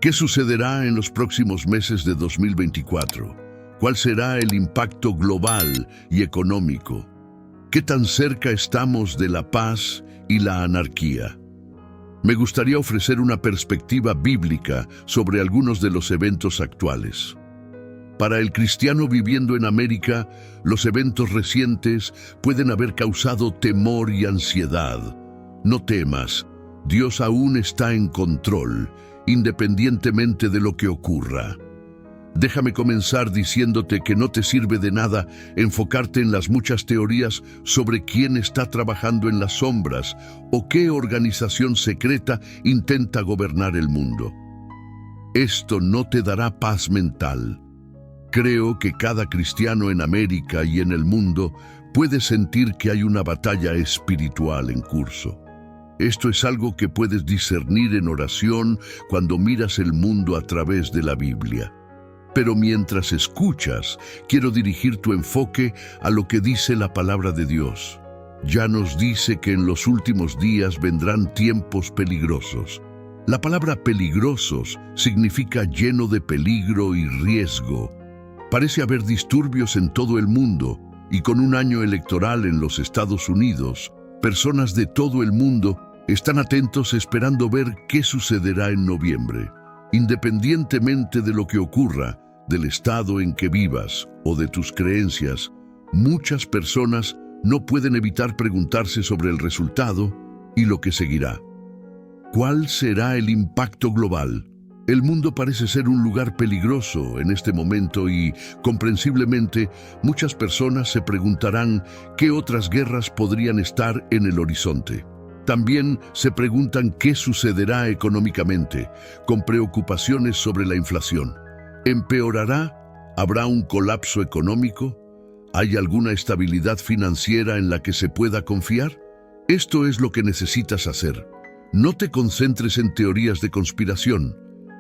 ¿Qué sucederá en los próximos meses de 2024? ¿Cuál será el impacto global y económico? ¿Qué tan cerca estamos de la paz y la anarquía? Me gustaría ofrecer una perspectiva bíblica sobre algunos de los eventos actuales. Para el cristiano viviendo en América, los eventos recientes pueden haber causado temor y ansiedad. No temas, Dios aún está en control, independientemente de lo que ocurra. Déjame comenzar diciéndote que no te sirve de nada enfocarte en las muchas teorías sobre quién está trabajando en las sombras o qué organización secreta intenta gobernar el mundo. Esto no te dará paz mental. Creo que cada cristiano en América y en el mundo puede sentir que hay una batalla espiritual en curso. Esto es algo que puedes discernir en oración cuando miras el mundo a través de la Biblia. Pero mientras escuchas, quiero dirigir tu enfoque a lo que dice la palabra de Dios. Ya nos dice que en los últimos días vendrán tiempos peligrosos. La palabra peligrosos significa lleno de peligro y riesgo. Parece haber disturbios en todo el mundo y con un año electoral en los Estados Unidos, personas de todo el mundo están atentos esperando ver qué sucederá en noviembre. Independientemente de lo que ocurra, del estado en que vivas o de tus creencias, muchas personas no pueden evitar preguntarse sobre el resultado y lo que seguirá. ¿Cuál será el impacto global? El mundo parece ser un lugar peligroso en este momento y, comprensiblemente, muchas personas se preguntarán qué otras guerras podrían estar en el horizonte. También se preguntan qué sucederá económicamente, con preocupaciones sobre la inflación. ¿Empeorará? ¿Habrá un colapso económico? ¿Hay alguna estabilidad financiera en la que se pueda confiar? Esto es lo que necesitas hacer. No te concentres en teorías de conspiración.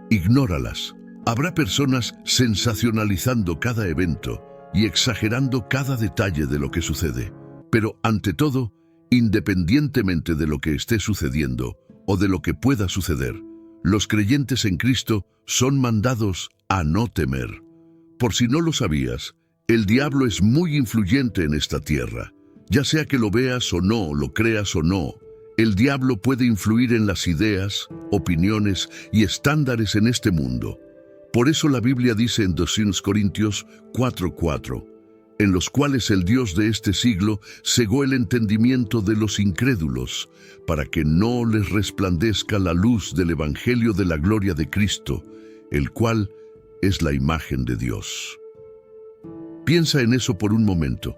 Ignóralas. Habrá personas sensacionalizando cada evento y exagerando cada detalle de lo que sucede. Pero, ante todo, independientemente de lo que esté sucediendo o de lo que pueda suceder, los creyentes en Cristo son mandados a no temer. Por si no lo sabías, el diablo es muy influyente en esta tierra. Ya sea que lo veas o no, lo creas o no, el diablo puede influir en las ideas, opiniones y estándares en este mundo. Por eso la Biblia dice en 2 Corintios 4:4, en los cuales el Dios de este siglo cegó el entendimiento de los incrédulos, para que no les resplandezca la luz del Evangelio de la gloria de Cristo, el cual es la imagen de Dios. Piensa en eso por un momento.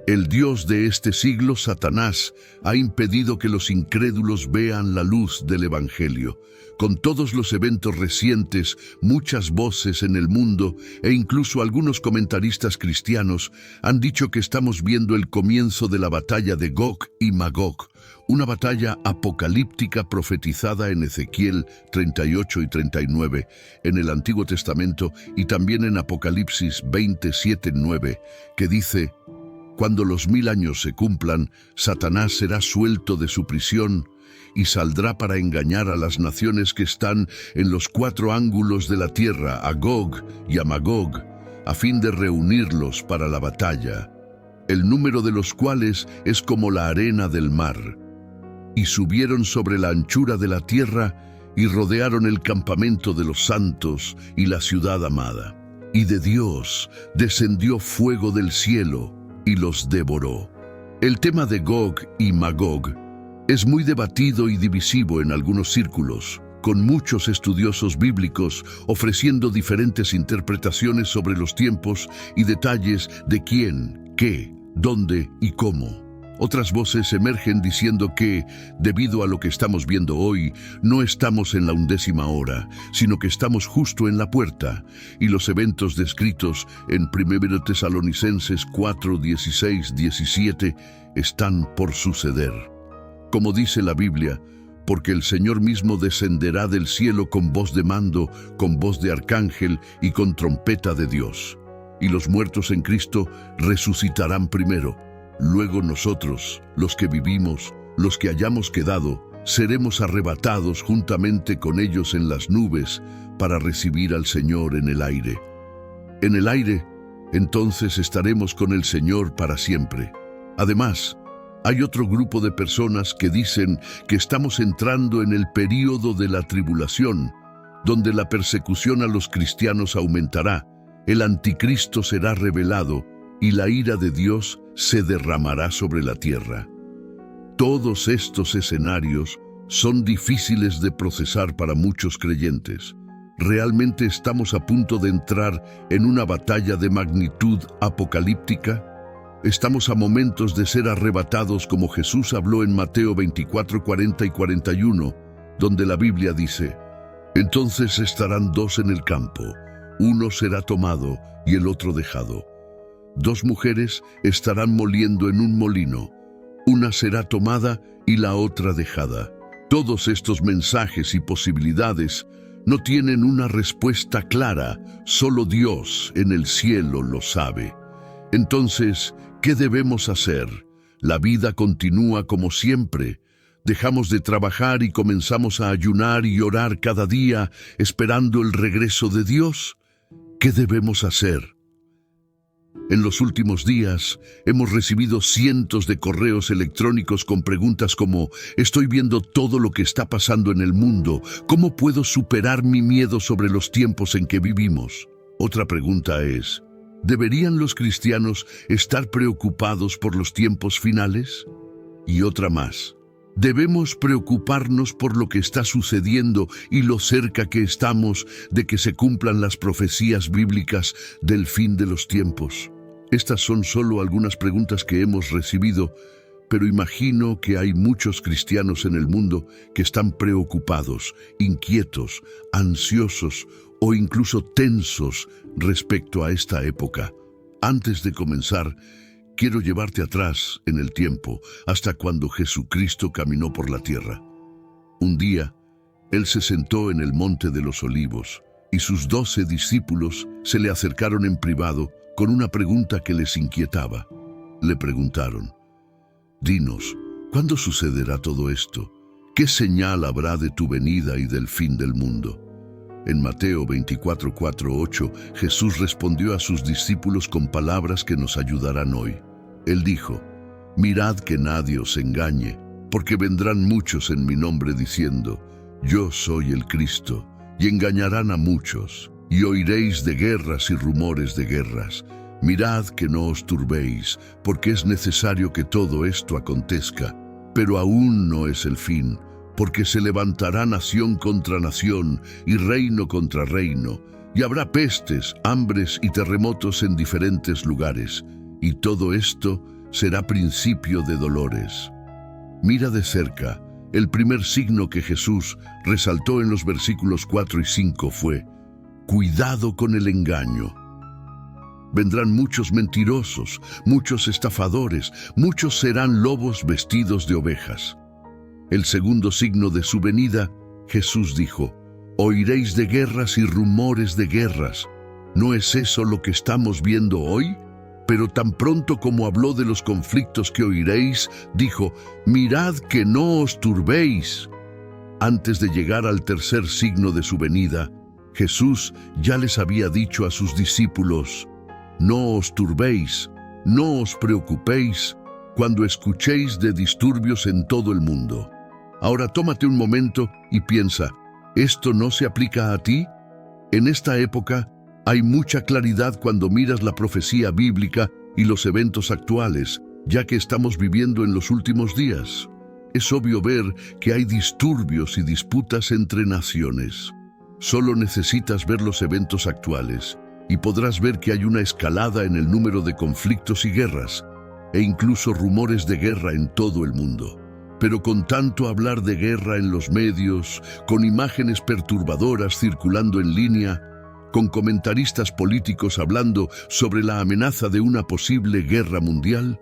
El Dios de este siglo, Satanás, ha impedido que los incrédulos vean la luz del Evangelio. Con todos los eventos recientes, muchas voces en el mundo e incluso algunos comentaristas cristianos han dicho que estamos viendo el comienzo de la batalla de Gog y Magog, una batalla apocalíptica profetizada en Ezequiel 38 y 39, en el Antiguo Testamento y también en Apocalipsis 27:9, que dice: cuando los 1000 años se cumplan, Satanás será suelto de su prisión y saldrá para engañar a las naciones que están en los 4 ángulos de la tierra, a Gog y a Magog, a fin de reunirlos para la batalla, el número de los cuales es como la arena del mar. Y subieron sobre la anchura de la tierra y rodearon el campamento de los santos y la ciudad amada. Y de Dios descendió fuego del cielo y los devoró. El tema de Gog y Magog es muy debatido y divisivo en algunos círculos, con muchos estudiosos bíblicos ofreciendo diferentes interpretaciones sobre los tiempos y detalles de quién, qué, dónde y cómo. Otras voces emergen diciendo que, debido a lo que estamos viendo hoy, no estamos en la 11ª hora, sino que estamos justo en la puerta, y los eventos descritos en 1 Tesalonicenses 4, 16, 17 están por suceder. Como dice la Biblia, porque el Señor mismo descenderá del cielo con voz de mando, con voz de arcángel y con trompeta de Dios. Y los muertos en Cristo resucitarán primero. Luego nosotros, los que vivimos, los que hayamos quedado, seremos arrebatados juntamente con ellos en las nubes para recibir al Señor en el aire. En el aire, entonces estaremos con el Señor para siempre. Además, hay otro grupo de personas que dicen que estamos entrando en el período de la tribulación, donde la persecución a los cristianos aumentará, el anticristo será revelado y la ira de Dios se derramará sobre la tierra. Todos estos escenarios son difíciles de procesar para muchos creyentes. ¿Realmente estamos a punto de entrar en una batalla de magnitud apocalíptica? Estamos a momentos de ser arrebatados como Jesús habló en Mateo 24, 40 y 41, donde la Biblia dice: entonces estarán dos en el campo, uno será tomado y el otro dejado. Dos mujeres estarán moliendo en un molino, una será tomada y la otra dejada. Todos estos mensajes y posibilidades no tienen una respuesta clara, solo Dios en el cielo lo sabe. Entonces, ¿qué debemos hacer? La vida continúa como siempre. Dejamos de trabajar y comenzamos a ayunar y orar cada día, esperando el regreso de Dios. ¿Qué debemos hacer? En los últimos días hemos recibido cientos de correos electrónicos con preguntas como: estoy viendo todo lo que está pasando en el mundo, ¿cómo puedo superar mi miedo sobre los tiempos en que vivimos? Otra pregunta es: ¿deberían los cristianos estar preocupados por los tiempos finales? Y otra más: ¿debemos preocuparnos por lo que está sucediendo y lo cerca que estamos de que se cumplan las profecías bíblicas del fin de los tiempos? Estas son solo algunas preguntas que hemos recibido, pero imagino que hay muchos cristianos en el mundo que están preocupados, inquietos, ansiosos o incluso tensos respecto a esta época. Antes de comenzar, quiero llevarte atrás en el tiempo, hasta cuando Jesucristo caminó por la tierra. Un día, Él se sentó en el Monte de los Olivos, y sus 12 discípulos se le acercaron en privado con una pregunta que les inquietaba. Le preguntaron: dinos, ¿cuándo sucederá todo esto? ¿Qué señal habrá de tu venida y del fin del mundo? En Mateo 24, 4, 8, Jesús respondió a sus discípulos con palabras que nos ayudarán hoy. Él dijo: mirad que nadie os engañe, porque vendrán muchos en mi nombre diciendo: yo soy el Cristo, y engañarán a muchos, y oiréis de guerras y rumores de guerras. Mirad que no os turbéis, porque es necesario que todo esto acontezca, pero aún no es el fin, porque se levantará nación contra nación y reino contra reino, y habrá pestes, hambres y terremotos en diferentes lugares, y todo esto será principio de dolores. Mira de cerca, el primer signo que Jesús resaltó en los versículos 4 y 5 fue: cuidado con el engaño. Vendrán muchos mentirosos, muchos estafadores, muchos serán lobos vestidos de ovejas. El segundo signo de su venida, Jesús dijo: oiréis de guerras y rumores de guerras. ¿No es eso lo que estamos viendo hoy? Pero tan pronto como habló de los conflictos que oiréis, dijo: mirad que no os turbéis. Antes de llegar al tercer signo de su venida, Jesús ya les había dicho a sus discípulos: no os turbéis, no os preocupéis cuando escuchéis de disturbios en todo el mundo. Ahora tómate un momento y piensa: ¿esto no se aplica a ti? En esta época hay mucha claridad cuando miras la profecía bíblica y los eventos actuales, ya que estamos viviendo en los últimos días. Es obvio ver que hay disturbios y disputas entre naciones. Solo necesitas ver los eventos actuales y podrás ver que hay una escalada en el número de conflictos y guerras, e incluso rumores de guerra en todo el mundo. Pero con tanto hablar de guerra en los medios, con imágenes perturbadoras circulando en línea, con comentaristas políticos hablando sobre la amenaza de una posible guerra mundial,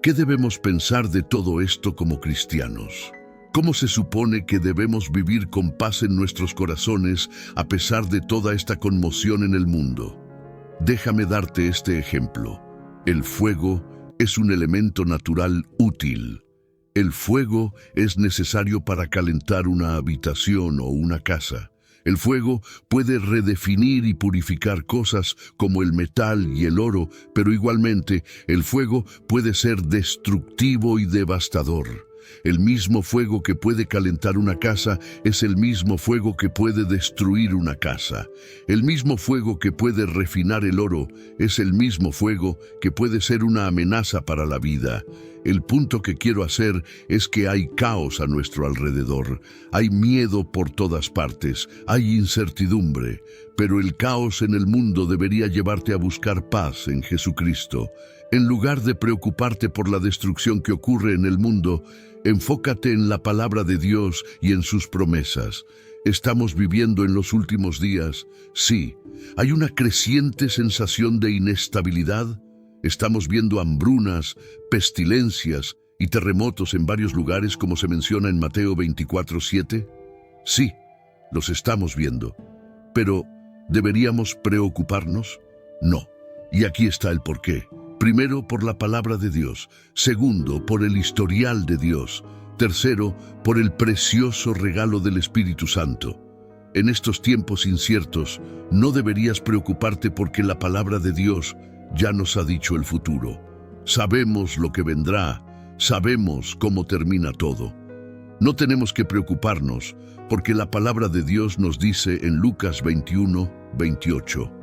¿qué debemos pensar de todo esto como cristianos? ¿Cómo se supone que debemos vivir con paz en nuestros corazones a pesar de toda esta conmoción en el mundo? Déjame darte este ejemplo. El fuego es un elemento natural útil. El fuego es necesario para calentar una habitación o una casa. El fuego puede redefinir y purificar cosas como el metal y el oro, pero igualmente el fuego puede ser destructivo y devastador. El mismo fuego que puede calentar una casa es el mismo fuego que puede destruir una casa. El mismo fuego que puede refinar el oro es el mismo fuego que puede ser una amenaza para la vida. El punto que quiero hacer es que hay caos a nuestro alrededor, hay miedo por todas partes, hay incertidumbre, pero el caos en el mundo debería llevarte a buscar paz en Jesucristo. En lugar de preocuparte por la destrucción que ocurre en el mundo, enfócate en la palabra de Dios y en sus promesas. ¿Estamos viviendo en los últimos días? Sí. ¿Hay una creciente sensación de inestabilidad? ¿Estamos viendo hambrunas, pestilencias y terremotos en varios lugares como se menciona en Mateo 24:7? Sí, los estamos viendo. Pero, ¿deberíamos preocuparnos? No. Y aquí está el porqué. Primero, por la palabra de Dios. Segundo, por el historial de Dios. Tercero, por el precioso regalo del Espíritu Santo. En estos tiempos inciertos, no deberías preocuparte porque la palabra de Dios ya nos ha dicho el futuro. Sabemos lo que vendrá, sabemos cómo termina todo. No tenemos que preocuparnos porque la palabra de Dios nos dice en Lucas 21:28.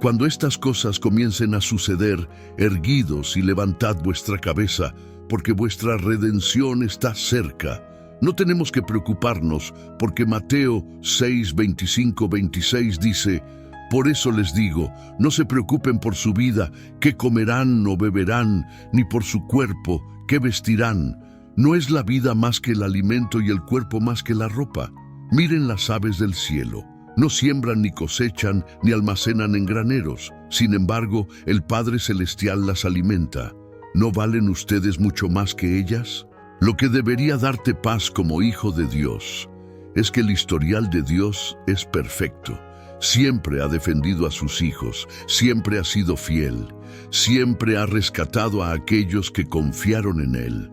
Cuando estas cosas comiencen a suceder, erguidos y levantad vuestra cabeza, porque vuestra redención está cerca. No tenemos que preocuparnos, porque Mateo 6:25-26 dice: por eso les digo, no se preocupen por su vida, qué comerán o beberán, ni por su cuerpo, qué vestirán. ¿No es la vida más que el alimento y el cuerpo más que la ropa? Miren las aves del cielo. No siembran ni cosechan ni almacenan en graneros. Sin embargo, el Padre Celestial las alimenta. ¿No valen ustedes mucho más que ellas? Lo que debería darte paz como hijo de Dios es que el historial de Dios es perfecto. Siempre ha defendido a sus hijos, siempre ha sido fiel, siempre ha rescatado a aquellos que confiaron en Él.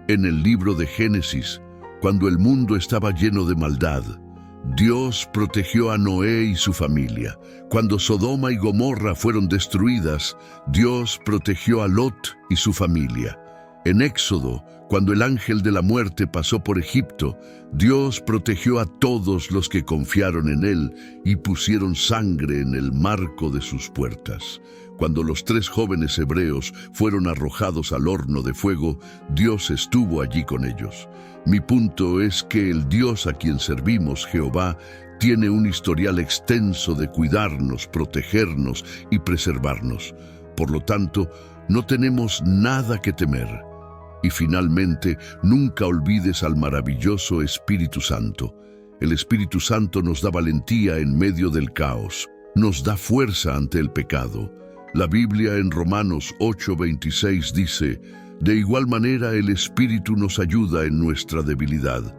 En el libro de Génesis, cuando el mundo estaba lleno de maldad, Dios protegió a Noé y su familia. Cuando Sodoma y Gomorra fueron destruidas, Dios protegió a Lot y su familia. En Éxodo, cuando el ángel de la muerte pasó por Egipto, Dios protegió a todos los que confiaron en Él y pusieron sangre en el marco de sus puertas. Cuando los 3 jóvenes hebreos fueron arrojados al horno de fuego, Dios estuvo allí con ellos. Mi punto es que el Dios a quien servimos, Jehová, tiene un historial extenso de cuidarnos, protegernos y preservarnos. Por lo tanto, no tenemos nada que temer. Y finalmente, nunca olvides al maravilloso Espíritu Santo. El Espíritu Santo nos da valentía en medio del caos, nos da fuerza ante el pecado. La Biblia en Romanos 8:26 dice: de igual manera el Espíritu nos ayuda en nuestra debilidad.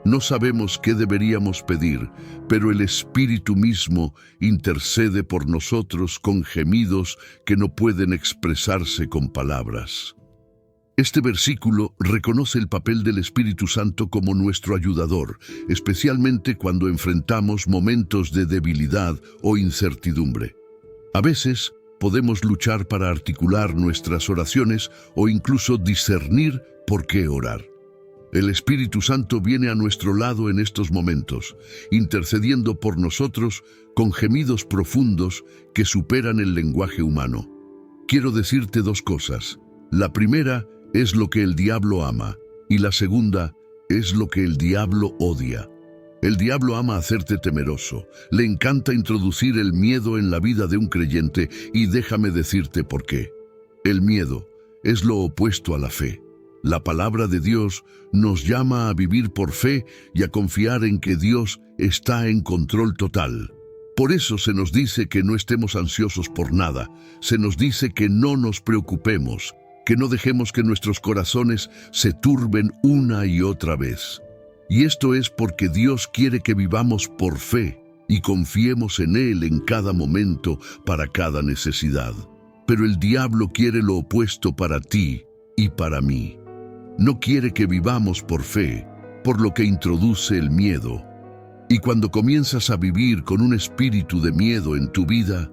No sabemos qué deberíamos pedir, pero el Espíritu mismo intercede por nosotros con gemidos que no pueden expresarse con palabras. Este versículo reconoce el papel del Espíritu Santo como nuestro ayudador, especialmente cuando enfrentamos momentos de debilidad o incertidumbre. A veces, podemos luchar para articular nuestras oraciones o incluso discernir por qué orar. El Espíritu Santo viene a nuestro lado en estos momentos, intercediendo por nosotros con gemidos profundos que superan el lenguaje humano. Quiero decirte 2 cosas. La primera es lo que el diablo ama, y la segunda es lo que el diablo odia. El diablo ama hacerte temeroso, le encanta introducir el miedo en la vida de un creyente, y déjame decirte por qué. El miedo es lo opuesto a la fe. La palabra de Dios nos llama a vivir por fe y a confiar en que Dios está en control total. Por eso se nos dice que no estemos ansiosos por nada, se nos dice que no nos preocupemos, que no dejemos que nuestros corazones se turben una y otra vez. Y esto es porque Dios quiere que vivamos por fe y confiemos en Él en cada momento para cada necesidad. Pero el diablo quiere lo opuesto para ti y para mí. No quiere que vivamos por fe, por lo que introduce el miedo. Y cuando comienzas a vivir con un espíritu de miedo en tu vida,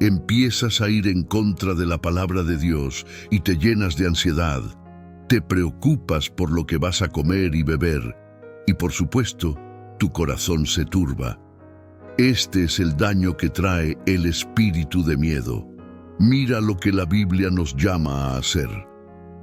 empiezas a ir en contra de la palabra de Dios y te llenas de ansiedad. Te preocupas por lo que vas a comer y beber, y por supuesto, tu corazón se turba. Este es el daño que trae el espíritu de miedo. Mira lo que la Biblia nos llama a hacer.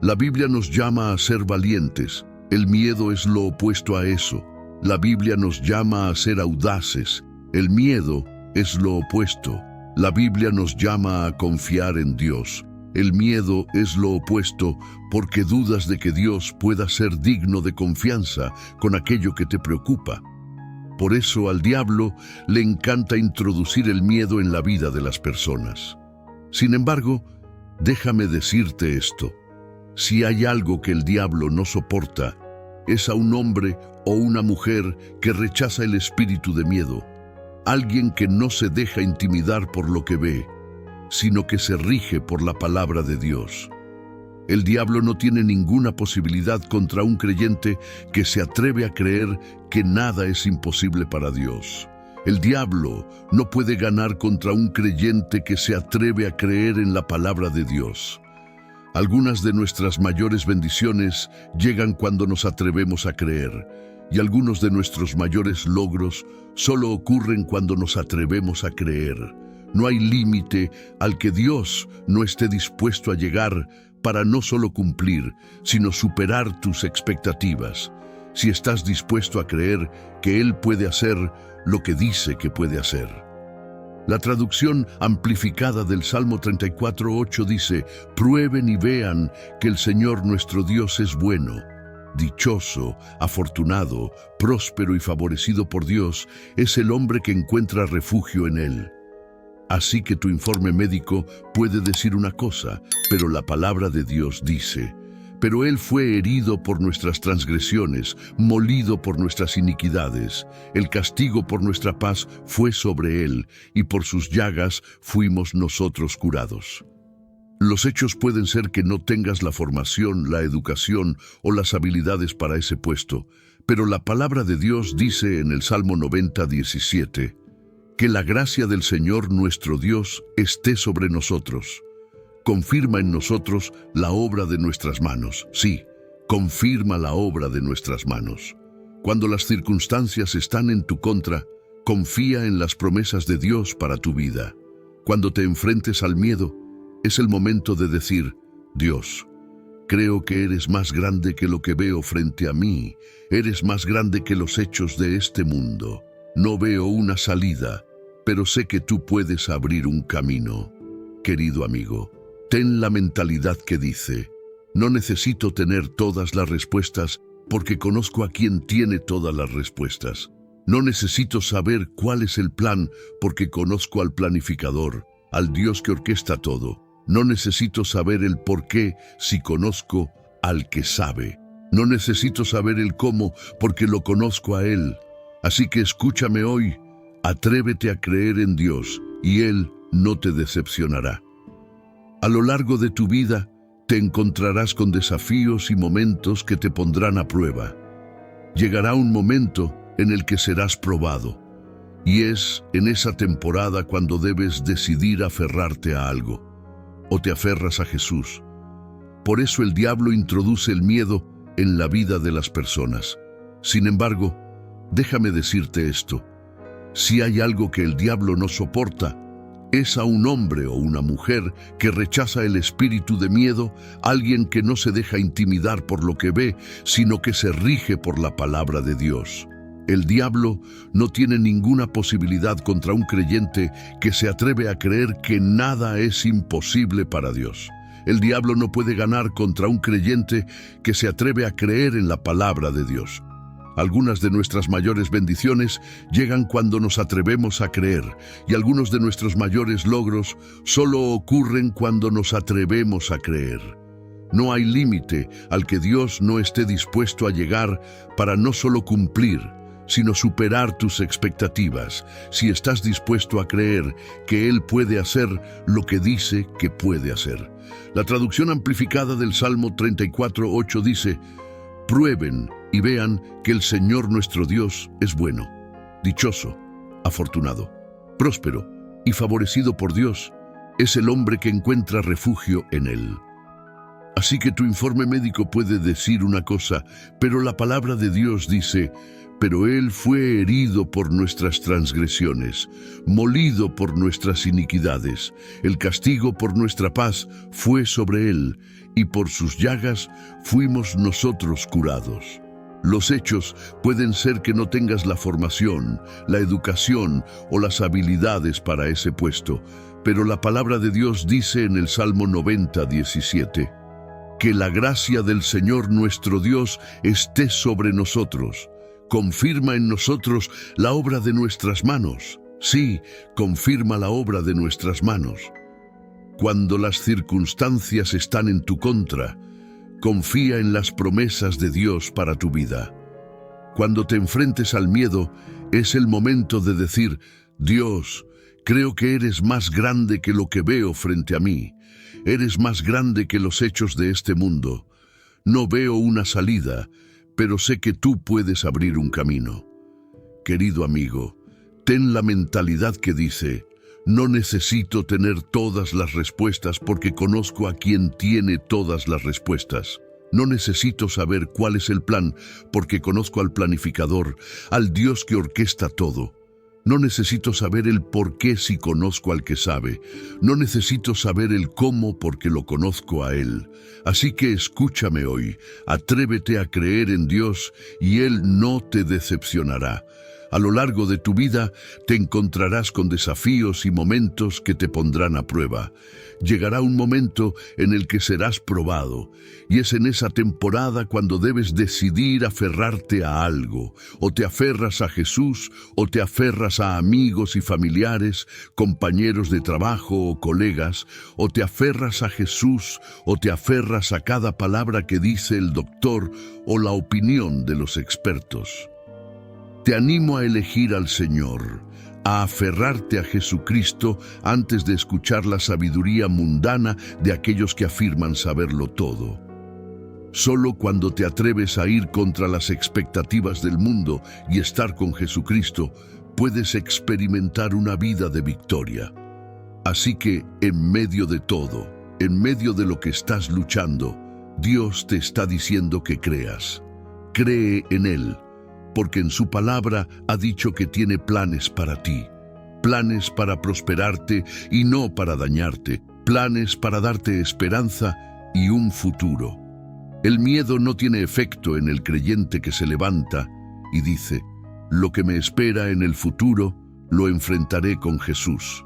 La Biblia nos llama a ser valientes. El miedo es lo opuesto a eso. La Biblia nos llama a ser audaces. El miedo es lo opuesto. La Biblia nos llama a confiar en Dios. El miedo es lo opuesto porque dudas de que Dios pueda ser digno de confianza con aquello que te preocupa. Por eso al diablo le encanta introducir el miedo en la vida de las personas. Sin embargo, déjame decirte esto. Si hay algo que el diablo no soporta, es a un hombre o una mujer que rechaza el espíritu de miedo. Alguien que no se deja intimidar por lo que ve, sino que se rige por la palabra de Dios. El diablo no tiene ninguna posibilidad contra un creyente que se atreve a creer que nada es imposible para Dios. El diablo no puede ganar contra un creyente que se atreve a creer en la palabra de Dios. Algunas de nuestras mayores bendiciones llegan cuando nos atrevemos a creer, y algunos de nuestros mayores logros solo ocurren cuando nos atrevemos a creer. No hay límite al que Dios no esté dispuesto a llegar para no solo cumplir, sino superar tus expectativas. Si estás dispuesto a creer que Él puede hacer lo que dice que puede hacer. La traducción amplificada del Salmo 34:8 dice: «Prueben y vean que el Señor nuestro Dios es bueno». Dichoso, afortunado, próspero y favorecido por Dios es el hombre que encuentra refugio en Él. Así que tu informe médico puede decir una cosa, pero la palabra de Dios dice: «Pero Él fue herido por nuestras transgresiones, molido por nuestras iniquidades. El castigo por nuestra paz fue sobre Él, y por sus llagas fuimos nosotros curados». Los hechos pueden ser que no tengas la formación, la educación o las habilidades para ese puesto, pero la palabra de Dios dice en el Salmo 90:17, «Que la gracia del Señor nuestro Dios esté sobre nosotros. Confirma en nosotros la obra de nuestras manos». Sí, confirma la obra de nuestras manos. Cuando las circunstancias están en tu contra, confía en las promesas de Dios para tu vida. Cuando te enfrentes al miedo, es el momento de decir: «Dios, creo que eres más grande que lo que veo frente a mí. Eres más grande que los hechos de este mundo. No veo una salida, pero sé que tú puedes abrir un camino». Querido amigo, ten la mentalidad que dice: «No necesito tener todas las respuestas porque conozco a quien tiene todas las respuestas. No necesito saber cuál es el plan porque conozco al planificador, al Dios que orquesta todo. No necesito saber el por qué si conozco al que sabe. No necesito saber el cómo porque lo conozco a Él». Así que escúchame hoy, atrévete a creer en Dios y Él no te decepcionará. A lo largo de tu vida te encontrarás con desafíos y momentos que te pondrán a prueba. Llegará un momento en el que serás probado, y es en esa temporada cuando debes decidir aferrarte a algo. O te aferras a Jesús. Por eso el diablo introduce el miedo en la vida de las personas. Sin embargo, déjame decirte esto: si hay algo que el diablo no soporta, es a un hombre o una mujer que rechaza el espíritu de miedo, alguien que no se deja intimidar por lo que ve, sino que se rige por la palabra de Dios. El diablo no tiene ninguna posibilidad contra un creyente que se atreve a creer que nada es imposible para Dios. El diablo no puede ganar contra un creyente que se atreve a creer en la palabra de Dios. Algunas de nuestras mayores bendiciones llegan cuando nos atrevemos a creer, y algunos de nuestros mayores logros solo ocurren cuando nos atrevemos a creer. No hay límite al que Dios no esté dispuesto a llegar para no solo cumplir, sino superar tus expectativas, si estás dispuesto a creer que Él puede hacer lo que dice que puede hacer. La traducción amplificada del Salmo 34:8 dice: prueben y vean que el Señor nuestro Dios es bueno. Dichoso, afortunado, próspero y favorecido por Dios es el hombre que encuentra refugio en Él. Así que tu informe médico puede decir una cosa, pero la palabra de Dios dice: pero Él fue herido por nuestras transgresiones, molido por nuestras iniquidades. El castigo por nuestra paz fue sobre Él, y por sus llagas fuimos nosotros curados. Los hechos pueden ser que no tengas la formación, la educación o las habilidades para ese puesto, pero la palabra de Dios dice en el Salmo 90:17, que la gracia del Señor nuestro Dios esté sobre nosotros. Confirma en nosotros la obra de nuestras manos. Sí, confirma la obra de nuestras manos. Cuando las circunstancias están en tu contra, confía en las promesas de Dios para tu vida. Cuando te enfrentes al miedo, es el momento de decir: Dios, creo que eres más grande que lo que veo frente a mí. Eres más grande que los hechos de este mundo. No veo una salida, pero sé que tú puedes abrir un camino. Querido amigo, ten la mentalidad que dice: no necesito tener todas las respuestas porque conozco a quien tiene todas las respuestas. No necesito saber cuál es el plan porque conozco al planificador, al Dios que orquesta todo. No necesito saber el por qué si conozco al que sabe. No necesito saber el cómo porque lo conozco a Él. Así que escúchame hoy, atrévete a creer en Dios y Él no te decepcionará. A lo largo de tu vida te encontrarás con desafíos y momentos que te pondrán a prueba. Llegará un momento en el que serás probado, y es en esa temporada cuando debes decidir aferrarte a algo. O te aferras a Jesús, o te aferras a amigos y familiares, compañeros de trabajo o colegas, o te aferras a Jesús, o te aferras a cada palabra que dice el doctor o la opinión de los expertos. Te animo a elegir al Señor, a aferrarte a Jesucristo antes de escuchar la sabiduría mundana de aquellos que afirman saberlo todo. Solo cuando te atreves a ir contra las expectativas del mundo y estar con Jesucristo, puedes experimentar una vida de victoria. Así que, en medio de todo, en medio de lo que estás luchando, Dios te está diciendo que creas. Cree en Él, porque en su palabra ha dicho que tiene planes para ti, planes para prosperarte y no para dañarte, planes para darte esperanza y un futuro. El miedo no tiene efecto en el creyente que se levanta y dice: lo que me espera en el futuro lo enfrentaré con Jesús.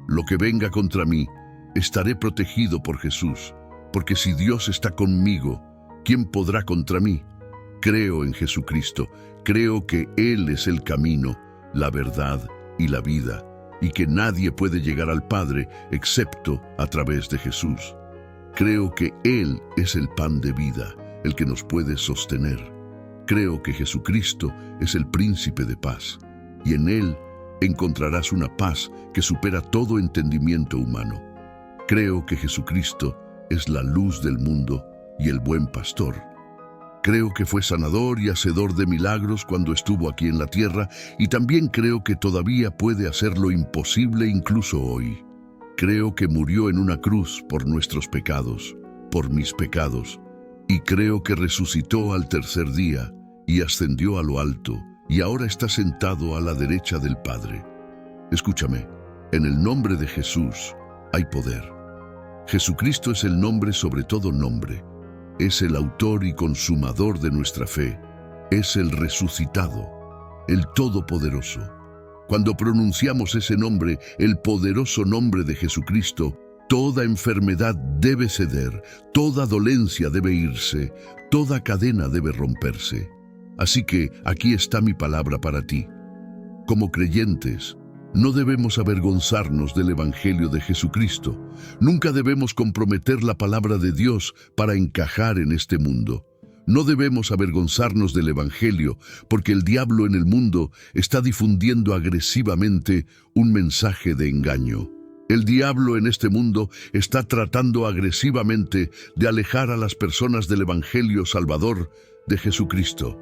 Lo que venga contra mí, estaré protegido por Jesús, porque si Dios está conmigo, ¿quién podrá contra mí? Creo en Jesucristo, creo que Él es el camino, la verdad y la vida, y que nadie puede llegar al Padre excepto a través de Jesús. Creo que Él es el pan de vida, el que nos puede sostener. Creo que Jesucristo es el príncipe de paz, y en Él encontrarás una paz que supera todo entendimiento humano. Creo que Jesucristo es la luz del mundo y el buen pastor. Creo que fue sanador y hacedor de milagros cuando estuvo aquí en la tierra, y también creo que todavía puede hacer lo imposible incluso hoy. Creo que murió en una cruz por nuestros pecados, por mis pecados, y creo que resucitó al tercer día y ascendió a lo alto, y ahora está sentado a la derecha del Padre. Escúchame, en el nombre de Jesús hay poder. Jesucristo es el nombre sobre todo nombre. Es el autor y consumador de nuestra fe. Es el resucitado, el Todopoderoso. Cuando pronunciamos ese nombre, el poderoso nombre de Jesucristo, toda enfermedad debe ceder, toda dolencia debe irse, toda cadena debe romperse. Así que aquí está mi palabra para ti. Como creyentes, no debemos avergonzarnos del Evangelio de Jesucristo. Nunca debemos comprometer la palabra de Dios para encajar en este mundo. No debemos avergonzarnos del Evangelio, porque el diablo en el mundo está difundiendo agresivamente un mensaje de engaño. El diablo en este mundo está tratando agresivamente de alejar a las personas del Evangelio Salvador de Jesucristo.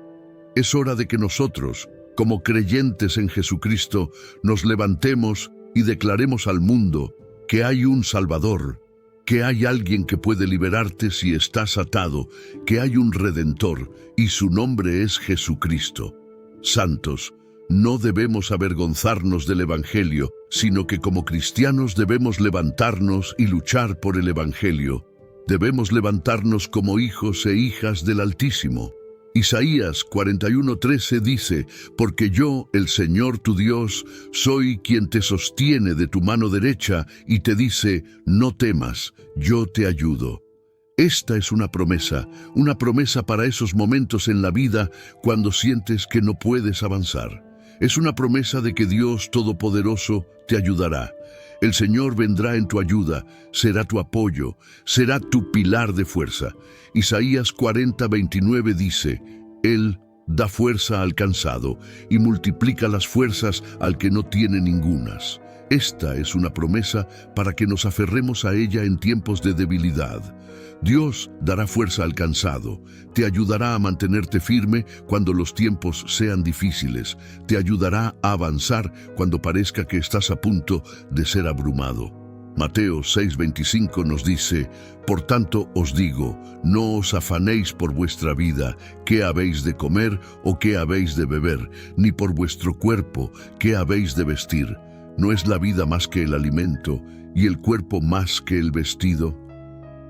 Es hora de que nosotros, como creyentes en Jesucristo, nos levantemos y declaremos al mundo que hay un Salvador, que hay alguien que puede liberarte si estás atado, que hay un Redentor y su nombre es Jesucristo. Santos, no debemos avergonzarnos del Evangelio, sino que como cristianos debemos levantarnos y luchar por el Evangelio. Debemos levantarnos como hijos e hijas del Altísimo. Isaías 41:13 dice, porque yo, el Señor tu Dios, soy quien te sostiene de tu mano derecha y te dice, no temas, yo te ayudo. Esta es una promesa para esos momentos en la vida cuando sientes que no puedes avanzar. Es una promesa de que Dios Todopoderoso te ayudará. El Señor vendrá en tu ayuda, será tu apoyo, será tu pilar de fuerza. Isaías 40:29 dice, Él da fuerza al cansado y multiplica las fuerzas al que no tiene ningunas. Esta es una promesa para que nos aferremos a ella en tiempos de debilidad. Dios dará fuerza al cansado, te ayudará a mantenerte firme cuando los tiempos sean difíciles, te ayudará a avanzar cuando parezca que estás a punto de ser abrumado. Mateo 6:25 nos dice, por tanto os digo, no os afanéis por vuestra vida, qué habéis de comer o qué habéis de beber, ni por vuestro cuerpo, qué habéis de vestir. ¿No es la vida más que el alimento y el cuerpo más que el vestido?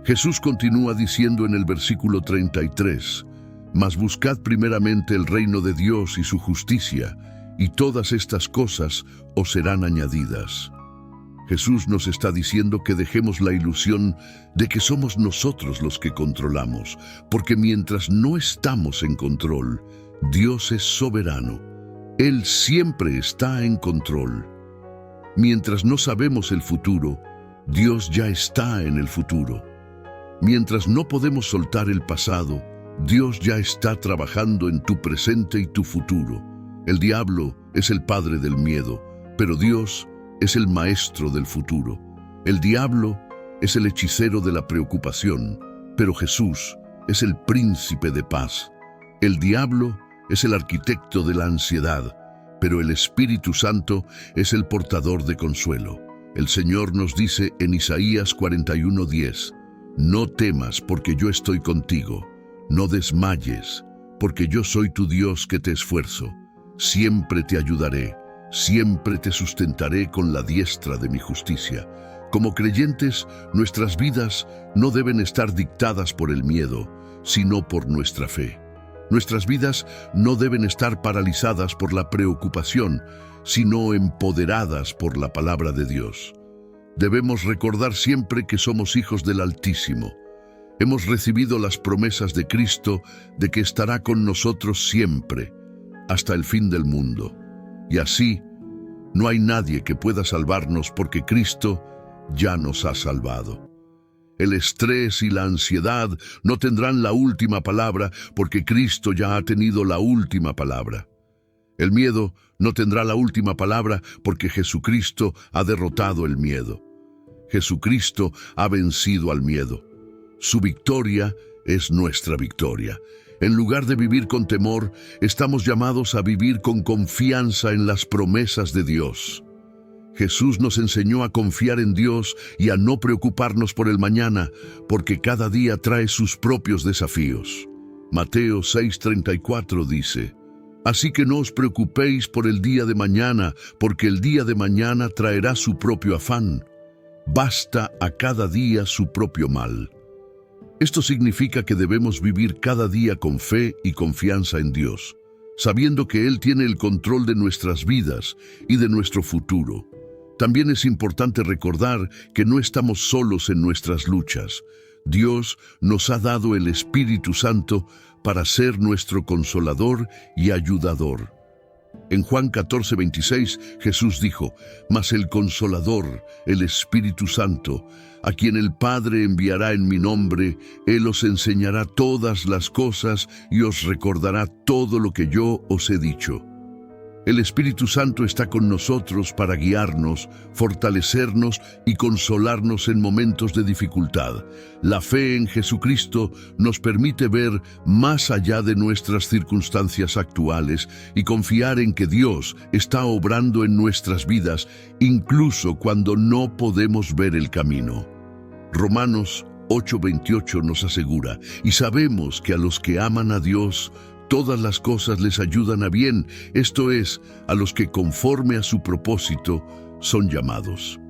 Jesús continúa diciendo en el versículo 33, mas buscad primeramente el reino de Dios y su justicia, y todas estas cosas os serán añadidas. Jesús nos está diciendo que dejemos la ilusión de que somos nosotros los que controlamos, porque mientras no estamos en control, Dios es soberano. Él siempre está en control. Mientras no sabemos el futuro, Dios ya está en el futuro. Mientras no podemos soltar el pasado, Dios ya está trabajando en tu presente y tu futuro. El diablo es el padre del miedo, pero Dios es el maestro del futuro. El diablo es el hechicero de la preocupación, pero Jesús es el príncipe de paz. El diablo es el arquitecto de la ansiedad, pero el Espíritu Santo es el portador de consuelo. El Señor nos dice en Isaías 41:10, no temas porque yo estoy contigo, no desmayes porque yo soy tu Dios que te esfuerzo. Siempre te ayudaré, siempre te sustentaré con la diestra de mi justicia. Como creyentes, nuestras vidas no deben estar dictadas por el miedo, sino por nuestra fe. Nuestras vidas no deben estar paralizadas por la preocupación, sino empoderadas por la palabra de Dios. Debemos recordar siempre que somos hijos del Altísimo. Hemos recibido las promesas de Cristo de que estará con nosotros siempre, hasta el fin del mundo. Y así, no hay nadie que pueda salvarnos porque Cristo ya nos ha salvado. El estrés y la ansiedad no tendrán la última palabra porque Cristo ya ha tenido la última palabra. El miedo no tendrá la última palabra porque Jesucristo ha derrotado el miedo. Jesucristo ha vencido al miedo. Su victoria es nuestra victoria. En lugar de vivir con temor, estamos llamados a vivir con confianza en las promesas de Dios. Jesús nos enseñó a confiar en Dios y a no preocuparnos por el mañana, porque cada día trae sus propios desafíos. Mateo 6:34 dice, así que no os preocupéis por el día de mañana, porque el día de mañana traerá su propio afán. Basta a cada día su propio mal. Esto significa que debemos vivir cada día con fe y confianza en Dios, sabiendo que Él tiene el control de nuestras vidas y de nuestro futuro. También es importante recordar que no estamos solos en nuestras luchas. Dios nos ha dado el Espíritu Santo para ser nuestro consolador y ayudador. En Juan 14:26, Jesús dijo: «Mas el Consolador, el Espíritu Santo, a quien el Padre enviará en mi nombre, Él os enseñará todas las cosas y os recordará todo lo que yo os he dicho». El Espíritu Santo está con nosotros para guiarnos, fortalecernos y consolarnos en momentos de dificultad. La fe en Jesucristo nos permite ver más allá de nuestras circunstancias actuales y confiar en que Dios está obrando en nuestras vidas, incluso cuando no podemos ver el camino. Romanos 8:28 nos asegura: «Y sabemos que a los que aman a Dios, todas las cosas les ayudan a bien, esto es, a los que conforme a su propósito son llamados».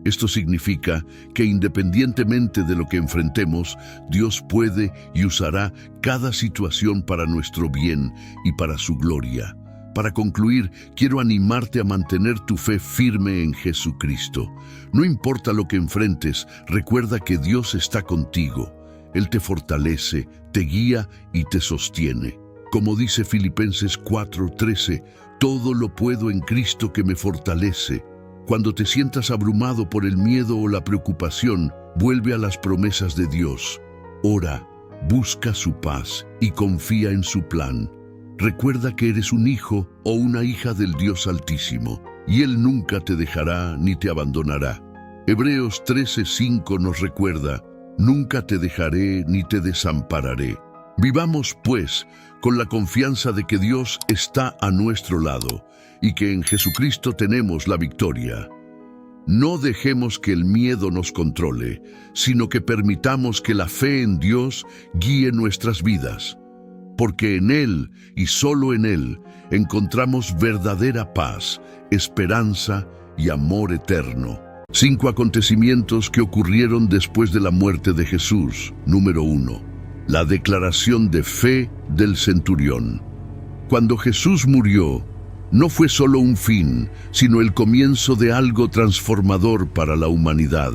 Esto significa que independientemente de lo que enfrentemos, Dios puede y usará cada situación para nuestro bien y para su gloria. Para concluir, quiero animarte a mantener tu fe firme en Jesucristo. No importa lo que enfrentes, recuerda que Dios está contigo. Él te fortalece, te guía y te sostiene. Como dice Filipenses 4:13, todo lo puedo en Cristo que me fortalece. Cuando te sientas abrumado por el miedo o la preocupación, vuelve a las promesas de Dios. Ora, busca su paz y confía en su plan. Recuerda que eres un hijo o una hija del Dios Altísimo, y Él nunca te dejará ni te abandonará. Hebreos 13:5 nos recuerda: «Nunca te dejaré ni te desampararé». Vivamos, pues, con la confianza de que Dios está a nuestro lado y que en Jesucristo tenemos la victoria. No dejemos que el miedo nos controle, sino que permitamos que la fe en Dios guíe nuestras vidas, porque en Él y solo en Él encontramos verdadera paz, esperanza y amor eterno. 5 acontecimientos que ocurrieron después de la muerte de Jesús. Número 1. La declaración de fe del centurión. Cuando Jesús murió, no fue solo un fin, sino el comienzo de algo transformador para la humanidad.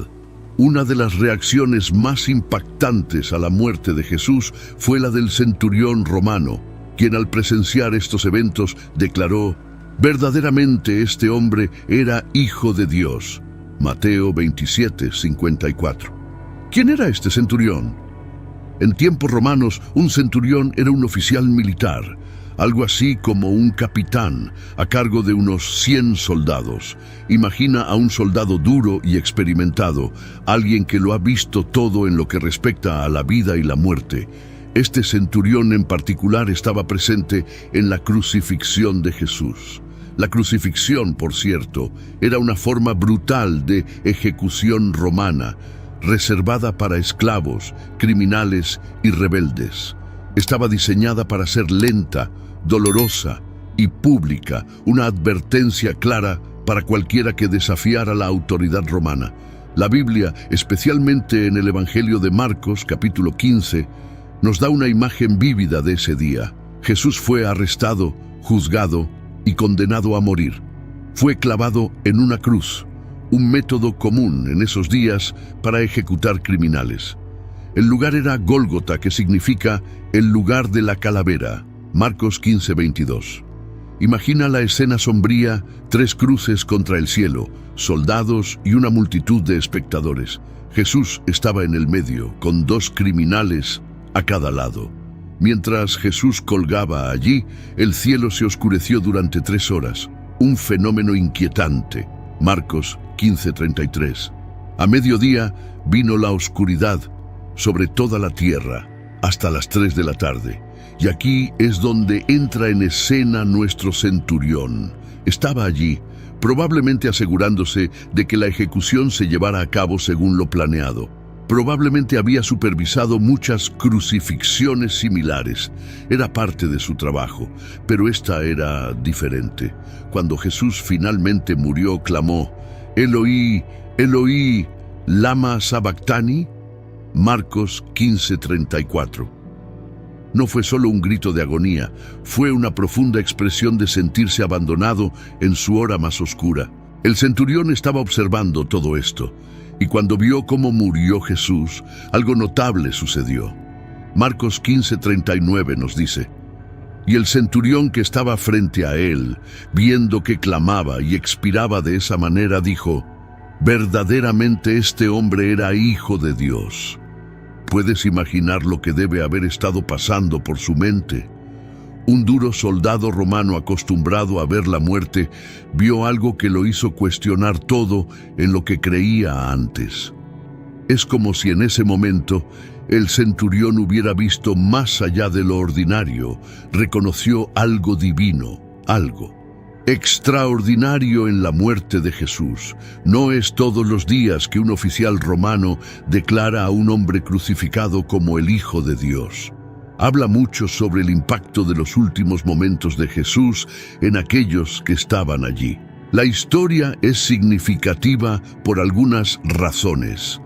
Una de las reacciones más impactantes a la muerte de Jesús fue la del centurión romano, quien al presenciar estos eventos declaró: «Verdaderamente este hombre era hijo de Dios». Mateo 27:54. ¿Quién era este centurión? En tiempos romanos, un centurión era un oficial militar, algo así como un capitán, a cargo de unos 100 soldados. Imagina a un soldado duro y experimentado, alguien que lo ha visto todo en lo que respecta a la vida y la muerte. Este centurión en particular estaba presente en la crucifixión de Jesús. La crucifixión, por cierto, era una forma brutal de ejecución romana, reservada para esclavos, criminales y rebeldes. Estaba diseñada para ser lenta, dolorosa y pública, una advertencia clara para cualquiera que desafiara la autoridad romana. La Biblia, especialmente en el Evangelio de Marcos, capítulo 15, nos da una imagen vívida de ese día. Jesús fue arrestado, juzgado y condenado a morir. Fue clavado en una cruz, un método común en esos días para ejecutar criminales. El lugar era Gólgota, que significa el lugar de la calavera. Marcos 15:22. Imagina la escena sombría: 3 cruces contra el cielo, soldados y una multitud de espectadores. Jesús estaba en el medio, con 2 criminales a cada lado. Mientras Jesús colgaba allí, el cielo se oscureció durante 3 horas, un fenómeno inquietante. Marcos 15:33. A mediodía vino la oscuridad sobre toda la tierra hasta las 3 de la tarde. Y aquí es donde entra en escena nuestro centurión. Estaba allí, probablemente asegurándose de que la ejecución se llevara a cabo según lo planeado. Probablemente había supervisado muchas crucifixiones similares. Era parte de su trabajo, pero esta era diferente. Cuando Jesús finalmente murió, clamó: «Eloí, Eloí, lama sabactani». Marcos 15:34. No fue solo un grito de agonía, fue una profunda expresión de sentirse abandonado en su hora más oscura. El centurión estaba observando todo esto, y cuando vio cómo murió Jesús, algo notable sucedió. Marcos 15:39 nos dice: Y el centurión que estaba frente a él, viendo que clamaba y expiraba de esa manera, dijo: verdaderamente este hombre era hijo de Dios. ¿Puedes imaginar lo que debe haber estado pasando por su mente? Un duro soldado romano acostumbrado a ver la muerte, vio algo que lo hizo cuestionar todo en lo que creía antes. Es como si en ese momento el centurión hubiera visto más allá de lo ordinario, reconoció algo divino, algo extraordinario en la muerte de Jesús. No es todos los días que un oficial romano declara a un hombre crucificado como el Hijo de Dios. Habla mucho sobre el impacto de los últimos momentos de Jesús en aquellos que estaban allí. La historia es significativa por algunas razones.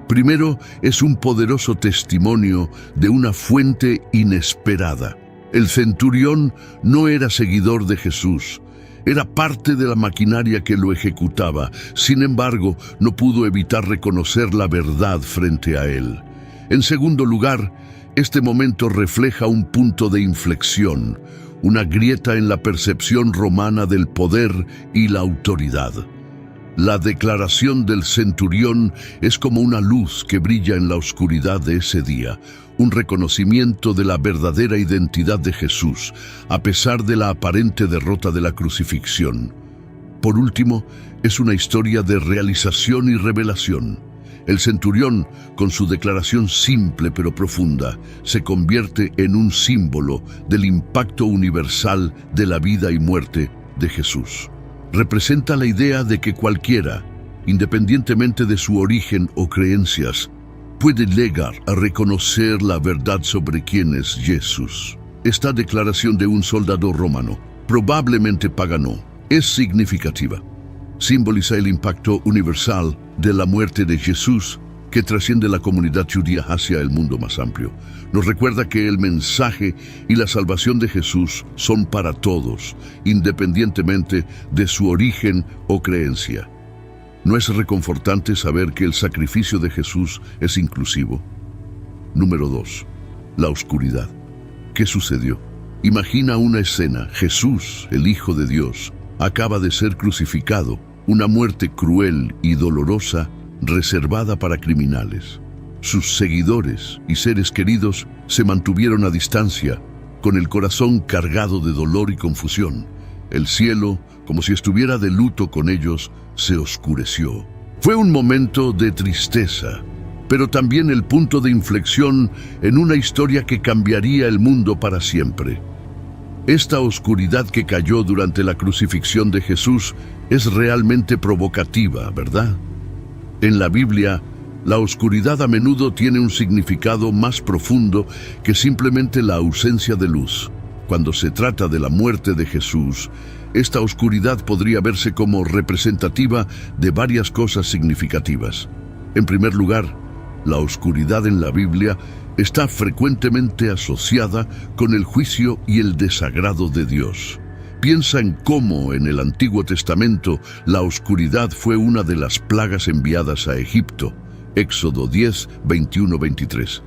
Primero, es un poderoso testimonio de una fuente inesperada. El centurión no era seguidor de Jesús, era parte de la maquinaria que lo ejecutaba. Sin embargo, no pudo evitar reconocer la verdad frente a él. En segundo lugar, este momento refleja un punto de inflexión, una grieta en la percepción romana del poder y la autoridad. La declaración del centurión es como una luz que brilla en la oscuridad de ese día, un reconocimiento de la verdadera identidad de Jesús, a pesar de la aparente derrota de la crucifixión. Por último, es una historia de realización y revelación. El centurión, con su declaración simple pero profunda, se convierte en un símbolo del impacto universal de la vida y muerte de Jesús. Representa la idea de que cualquiera, independientemente de su origen o creencias, puede llegar a reconocer la verdad sobre quién es Jesús. Esta declaración de un soldado romano, probablemente pagano, es significativa. Simboliza el impacto universal de la muerte de Jesús que trasciende la comunidad judía hacia el mundo más amplio. Nos recuerda que el mensaje y la salvación de Jesús son para todos, independientemente de su origen o creencia. ¿No es reconfortante saber que el sacrificio de Jesús es inclusivo? Número 2. La oscuridad. ¿Qué sucedió? Imagina una escena. Jesús, el Hijo de Dios, acaba de ser crucificado, una muerte cruel y dolorosa reservada para criminales. Sus seguidores y seres queridos se mantuvieron a distancia, con el corazón cargado de dolor y confusión. El cielo, como si estuviera de luto con ellos, se oscureció. Fue un momento de tristeza, pero también el punto de inflexión en una historia que cambiaría el mundo para siempre. Esta oscuridad que cayó durante la crucifixión de Jesús es realmente provocativa, ¿verdad? En la Biblia, la oscuridad a menudo tiene un significado más profundo que simplemente la ausencia de luz. Cuando se trata de la muerte de Jesús, esta oscuridad podría verse como representativa de varias cosas significativas. En primer lugar, la oscuridad en la Biblia está frecuentemente asociada con el juicio y el desagrado de Dios. Piensa en cómo en el Antiguo Testamento la oscuridad fue una de las plagas enviadas a Egipto. Éxodo 10, 21-23.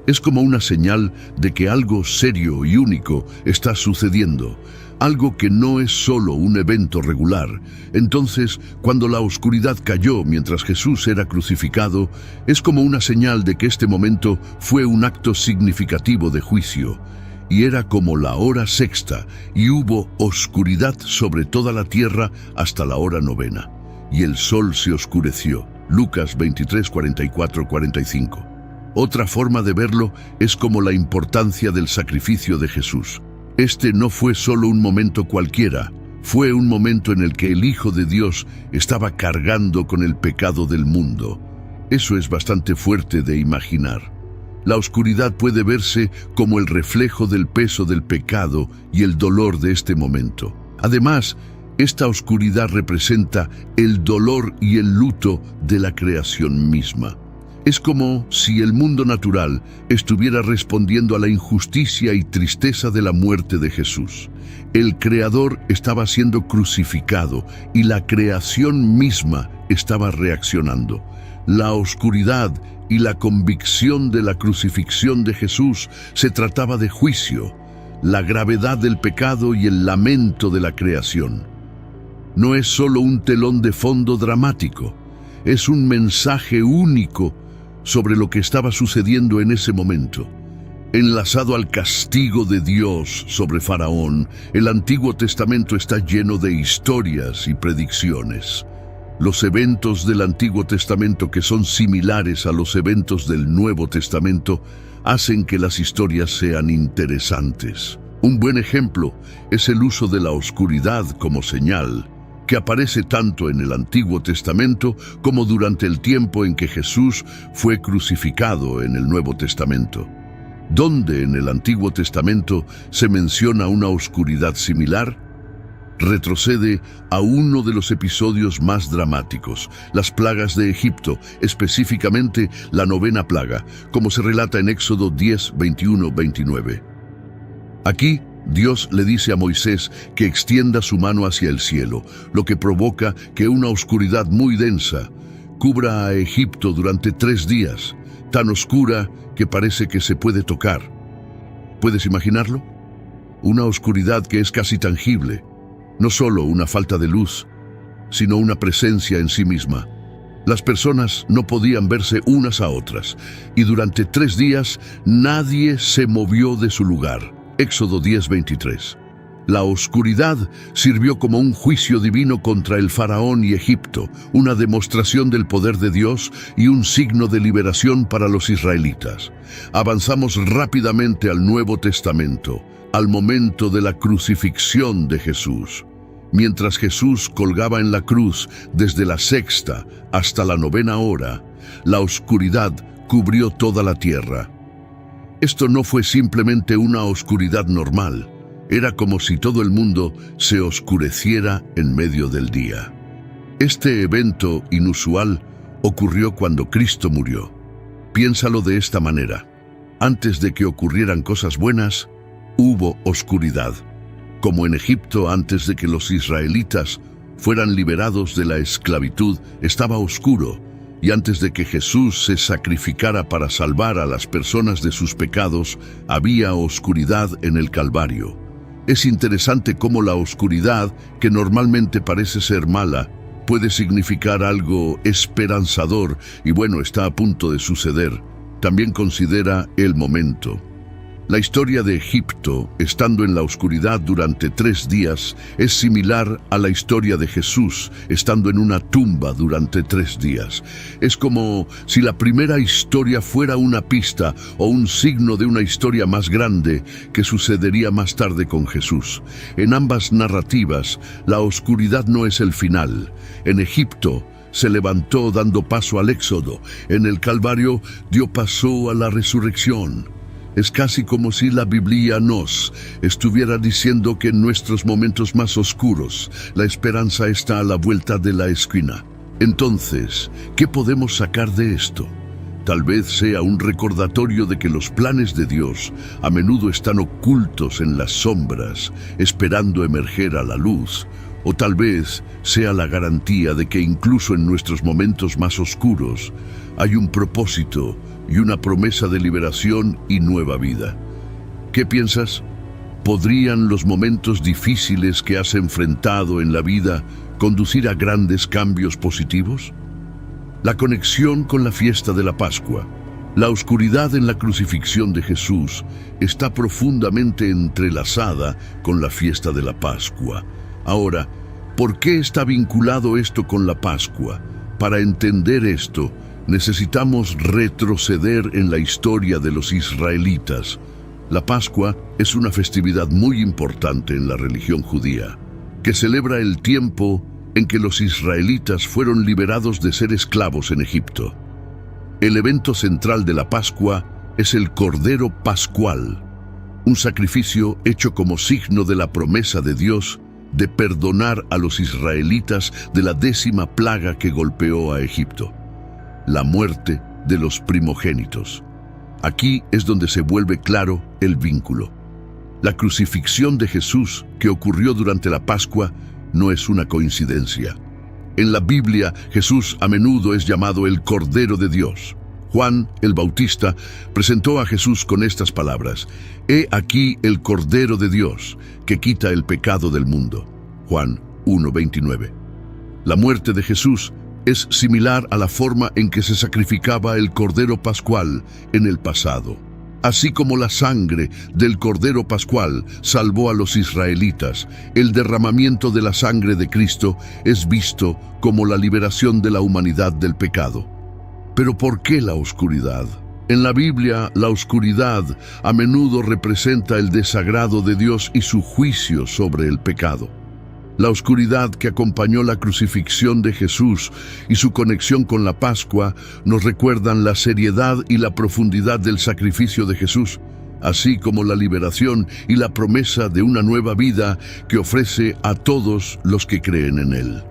Es como una señal de que algo serio y único está sucediendo, algo que no es solo un evento regular. Entonces, cuando la oscuridad cayó mientras Jesús era crucificado, es como una señal de que este momento fue un acto significativo de juicio. Y era como la hora sexta, y hubo oscuridad sobre toda la tierra hasta la hora novena. Y el sol se oscureció. Lucas 23, 44-45. Otra forma de verlo es como la importancia del sacrificio de Jesús. Este no fue solo un momento cualquiera, fue un momento en el que el Hijo de Dios estaba cargando con el pecado del mundo. Eso es bastante fuerte de imaginar. La oscuridad puede verse como el reflejo del peso del pecado y el dolor de este momento. Además, esta oscuridad representa el dolor y el luto de la creación misma. Es como si el mundo natural estuviera respondiendo a la injusticia y tristeza de la muerte de Jesús. El Creador estaba siendo crucificado y la creación misma estaba reaccionando. La oscuridad y la convicción de la crucifixión de Jesús se trataba de juicio. la gravedad del pecado y el lamento de la creación. No es solo un telón de fondo dramático, es un mensaje único sobre lo que estaba sucediendo en ese momento. Enlazado al castigo de Dios sobre Faraón, el Antiguo Testamento está lleno de historias y predicciones. Los eventos del Antiguo Testamento, que son similares a los eventos del Nuevo Testamento, hacen que las historias sean interesantes. Un buen ejemplo es el uso de la oscuridad como señal, que aparece tanto en el Antiguo Testamento como durante el tiempo en que Jesús fue crucificado en el Nuevo Testamento. ¿Dónde en el Antiguo Testamento se menciona una oscuridad similar? Retrocede a uno de los episodios más dramáticos, las plagas de Egipto, específicamente la 9ª plaga, como se relata en Éxodo 10, 21, 29. Aquí, Dios le dice a Moisés que extienda su mano hacia el cielo, lo que provoca que una oscuridad muy densa cubra a Egipto durante 3 días, tan oscura que parece que se puede tocar. ¿Puedes imaginarlo? Una oscuridad que es casi tangible, no solo una falta de luz, sino una presencia en sí misma. Las personas no podían verse unas a otras, y durante 3 días nadie se movió de su lugar. Éxodo 10:23. La oscuridad sirvió como un juicio divino contra el faraón y Egipto, una demostración del poder de Dios y un signo de liberación para los israelitas. Avanzamos rápidamente al Nuevo Testamento, al momento de la crucifixión de Jesús. Mientras Jesús colgaba en la cruz desde la 6ª hasta la 9ª hora, la oscuridad cubrió toda la tierra. Esto no fue simplemente una oscuridad normal, era como si todo el mundo se oscureciera en medio del día. Este evento inusual ocurrió cuando Cristo murió. Piénsalo de esta manera: antes de que ocurrieran cosas buenas, hubo oscuridad. Como en Egipto, antes de que los israelitas fueran liberados de la esclavitud, estaba oscuro, y antes de que Jesús se sacrificara para salvar a las personas de sus pecados, había oscuridad en el Calvario. Es interesante cómo la oscuridad, que normalmente parece ser mala, puede significar algo esperanzador, y bueno, está a punto de suceder. También considera el momento. La historia de Egipto, estando en la oscuridad durante 3 días, es similar a la historia de Jesús, estando en una tumba durante 3 días. Es como si la primera historia fuera una pista o un signo de una historia más grande que sucedería más tarde con Jesús. En ambas narrativas, la oscuridad no es el final. En Egipto, se levantó dando paso al éxodo. En el Calvario, dio paso a la resurrección. Es casi como si la Biblia nos estuviera diciendo que en nuestros momentos más oscuros, la esperanza está a la vuelta de la esquina. Entonces, ¿qué podemos sacar de esto? Tal vez sea un recordatorio de que los planes de Dios a menudo están ocultos en las sombras, esperando emerger a la luz. O tal vez sea la garantía de que incluso en nuestros momentos más oscuros hay un propósito y una promesa de liberación y nueva vida. ¿Qué piensas? ¿Podrían los momentos difíciles que has enfrentado en la vida conducir a grandes cambios positivos? La conexión con la fiesta de la Pascua. La oscuridad en la crucifixión de Jesús está profundamente entrelazada con la fiesta de la Pascua. Ahora, ¿por qué está vinculado esto con la Pascua? Para entender esto, necesitamos retroceder en la historia de los israelitas. La Pascua es una festividad muy importante en la religión judía, que celebra el tiempo en que los israelitas fueron liberados de ser esclavos en Egipto. El evento central de la Pascua es el Cordero Pascual, un sacrificio hecho como signo de la promesa de Dios de perdonar a los israelitas de la 10ª plaga que golpeó a Egipto, la muerte de los primogénitos. Aquí es donde se vuelve claro el vínculo. La crucifixión de Jesús que ocurrió durante la Pascua no es una coincidencia. En la Biblia, Jesús a menudo es llamado el Cordero de Dios, Juan el Bautista presentó a Jesús con estas palabras: «He aquí el Cordero de Dios, que quita el pecado del mundo». Juan 1:29. La muerte de Jesús es similar a la forma en que se sacrificaba el Cordero Pascual en el pasado. Así como la sangre del Cordero Pascual salvó a los israelitas, el derramamiento de la sangre de Cristo es visto como la liberación de la humanidad del pecado. ¿Pero por qué la oscuridad? En la Biblia, la oscuridad a menudo representa el desagrado de Dios y su juicio sobre el pecado. La oscuridad que acompañó la crucifixión de Jesús y su conexión con la Pascua nos recuerdan la seriedad y la profundidad del sacrificio de Jesús, así como la liberación y la promesa de una nueva vida que ofrece a todos los que creen en Él.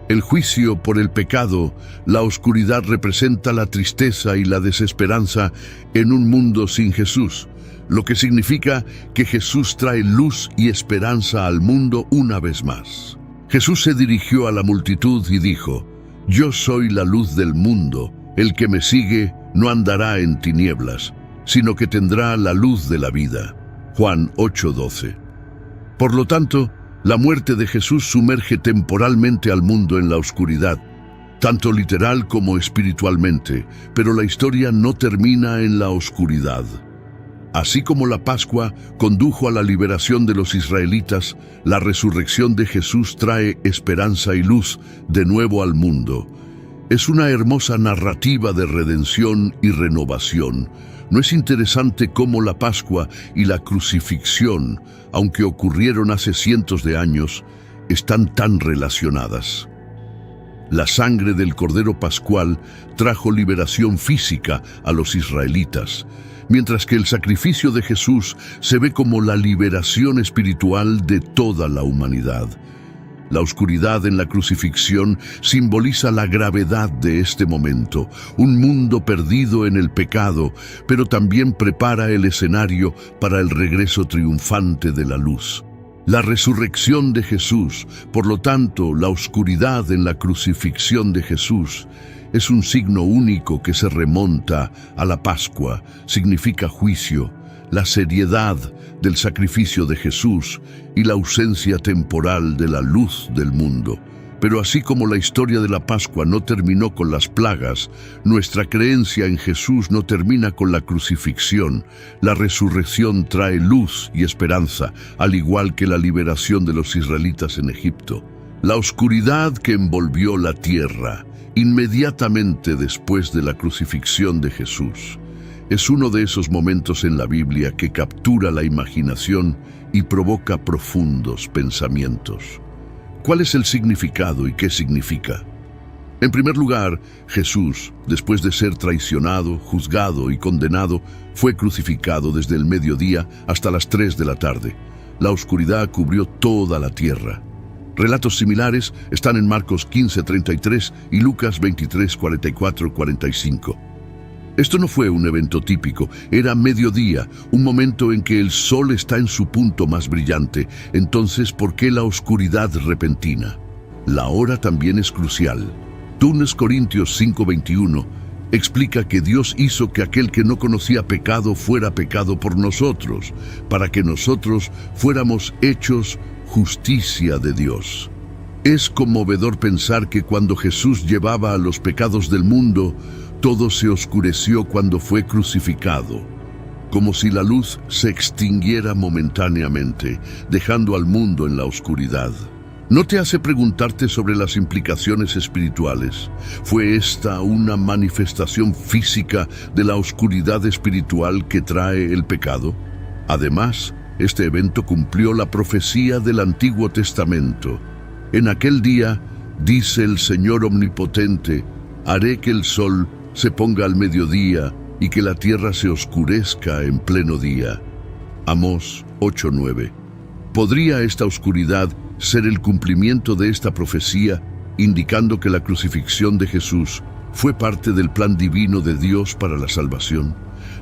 El juicio por el pecado, la oscuridad representa la tristeza y la desesperanza en un mundo sin Jesús, lo que significa que Jesús trae luz y esperanza al mundo una vez más. Jesús se dirigió a la multitud y dijo: «Yo soy la luz del mundo, el que me sigue no andará en tinieblas, sino que tendrá la luz de la vida». Juan 8:12. Por lo tanto, la muerte de Jesús sumerge temporalmente al mundo en la oscuridad, tanto literal como espiritualmente, pero la historia no termina en la oscuridad. Así como la Pascua condujo a la liberación de los israelitas, la resurrección de Jesús trae esperanza y luz de nuevo al mundo. Es una hermosa narrativa de redención y renovación. ¿No es interesante cómo la Pascua y la crucifixión, aunque ocurrieron hace cientos de años, están tan relacionadas? La sangre del Cordero Pascual trajo liberación física a los israelitas, mientras que el sacrificio de Jesús se ve como la liberación espiritual de toda la humanidad. La oscuridad en la crucifixión simboliza la gravedad de este momento, un mundo perdido en el pecado, pero también prepara el escenario para el regreso triunfante de la luz. La resurrección de Jesús, por lo tanto, la oscuridad en la crucifixión de Jesús, es un signo único que se remonta a la Pascua, significa juicio, la seriedad del sacrificio de Jesús y la ausencia temporal de la luz del mundo. Pero así como la historia de la Pascua no terminó con las plagas, nuestra creencia en Jesús no termina con la crucifixión. La resurrección trae luz y esperanza, al igual que la liberación de los israelitas en Egipto. La oscuridad que envolvió la tierra inmediatamente después de la crucifixión de Jesús es uno de esos momentos en la Biblia que captura la imaginación y provoca profundos pensamientos. ¿Cuál es el significado y qué significa? En primer lugar, Jesús, después de ser traicionado, juzgado y condenado, fue crucificado desde el mediodía hasta las 3 de la tarde. La oscuridad cubrió toda la tierra. Relatos similares están en Marcos 15:33 y Lucas 23:44-45. Esto no fue un evento típico, era mediodía, un momento en que el sol está en su punto más brillante. Entonces, ¿por qué la oscuridad repentina? La hora también es crucial. 2 Corintios 5:21 explica que Dios hizo que aquel que no conocía pecado fuera pecado por nosotros, para que nosotros fuéramos hechos justicia de Dios. Es conmovedor pensar que cuando Jesús llevaba a los pecados del mundo, todo se oscureció cuando fue crucificado, como si la luz se extinguiera momentáneamente, dejando al mundo en la oscuridad. ¿No te hace preguntarte sobre las implicaciones espirituales? ¿Fue esta una manifestación física de la oscuridad espiritual que trae el pecado? Además, este evento cumplió la profecía del Antiguo Testamento. En aquel día, dice el Señor Omnipotente, haré que el sol se ponga al mediodía y que la tierra se oscurezca en pleno día. Amós 8:9. ¿Podría esta oscuridad ser el cumplimiento de esta profecía, indicando que la crucifixión de Jesús fue parte del plan divino de Dios para la salvación?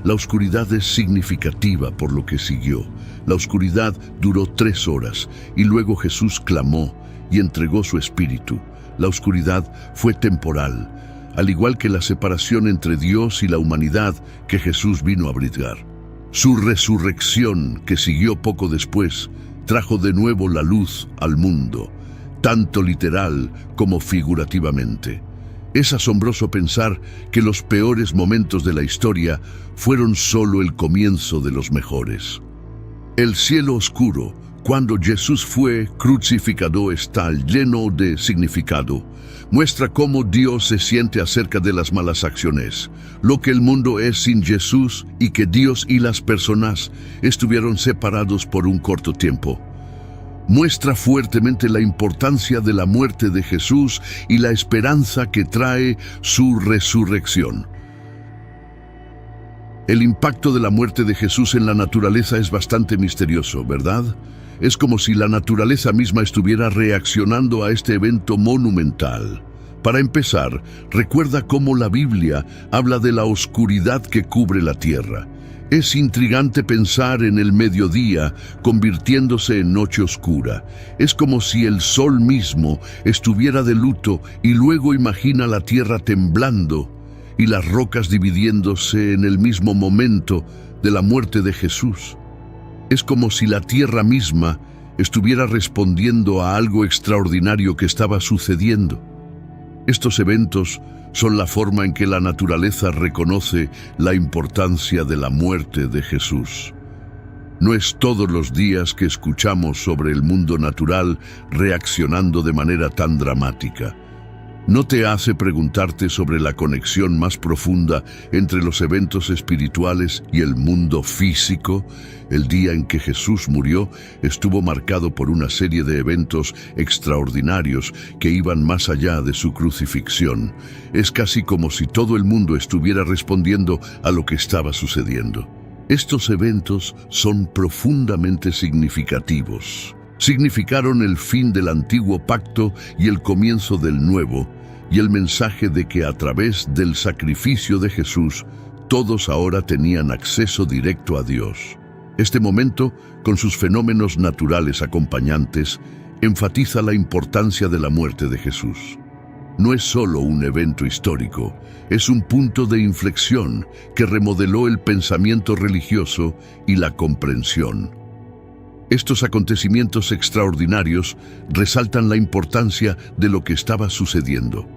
La oscuridad es significativa por lo que siguió. La oscuridad duró 3 horas y luego Jesús clamó y entregó su espíritu. La oscuridad fue temporal. al igual que la separación entre Dios y la humanidad que Jesús vino a abrigar. Su resurrección, que siguió poco después, trajo de nuevo la luz al mundo, tanto literal como figurativamente. Es asombroso pensar que los peores momentos de la historia fueron solo el comienzo de los mejores. El cielo oscuro, cuando Jesús fue crucificado, está lleno de significado. Muestra cómo Dios se siente acerca de las malas acciones, lo que el mundo es sin Jesús y que Dios y las personas estuvieron separados por un corto tiempo. Muestra fuertemente la importancia de la muerte de Jesús y la esperanza que trae su resurrección. El impacto de la muerte de Jesús en la naturaleza es bastante misterioso, ¿verdad? Es como si la naturaleza misma estuviera reaccionando a este evento monumental. Para empezar, recuerda cómo la Biblia habla de la oscuridad que cubre la tierra. Es intrigante pensar en el mediodía convirtiéndose en noche oscura. Es como si el sol mismo estuviera de luto y luego imagina la tierra temblando y las rocas dividiéndose en el mismo momento de la muerte de Jesús. Es como si la tierra misma estuviera respondiendo a algo extraordinario que estaba sucediendo. Estos eventos son la forma en que la naturaleza reconoce la importancia de la muerte de Jesús. No es todos los días que escuchamos sobre el mundo natural reaccionando de manera tan dramática. ¿No te hace preguntarte sobre la conexión más profunda entre los eventos espirituales y el mundo físico? El día en que Jesús murió estuvo marcado por una serie de eventos extraordinarios que iban más allá de su crucifixión. Es casi como si todo el mundo estuviera respondiendo a lo que estaba sucediendo. Estos eventos son profundamente significativos. Significaron el fin del antiguo pacto y el comienzo del nuevo, y el mensaje de que a través del sacrificio de Jesús, todos ahora tenían acceso directo a Dios. Este momento, con sus fenómenos naturales acompañantes, enfatiza la importancia de la muerte de Jesús. No es solo un evento histórico, es un punto de inflexión que remodeló el pensamiento religioso y la comprensión. Estos acontecimientos extraordinarios resaltan la importancia de lo que estaba sucediendo.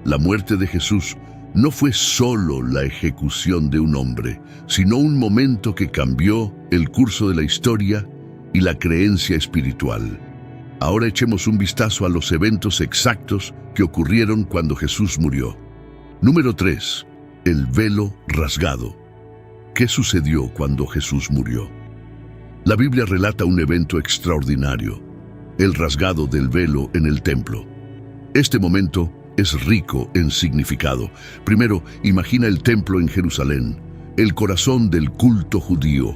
La muerte de Jesús no fue solo la ejecución de un hombre, sino un momento que cambió el curso de la historia y la creencia espiritual. Ahora echemos un vistazo a los eventos exactos que ocurrieron cuando Jesús murió. Número 3. El velo rasgado. ¿Qué sucedió cuando Jesús murió? La Biblia relata un evento extraordinario, el rasgado del velo en el templo. Este momento es rico en significado. Primero, imagina el templo en Jerusalén, el corazón del culto judío.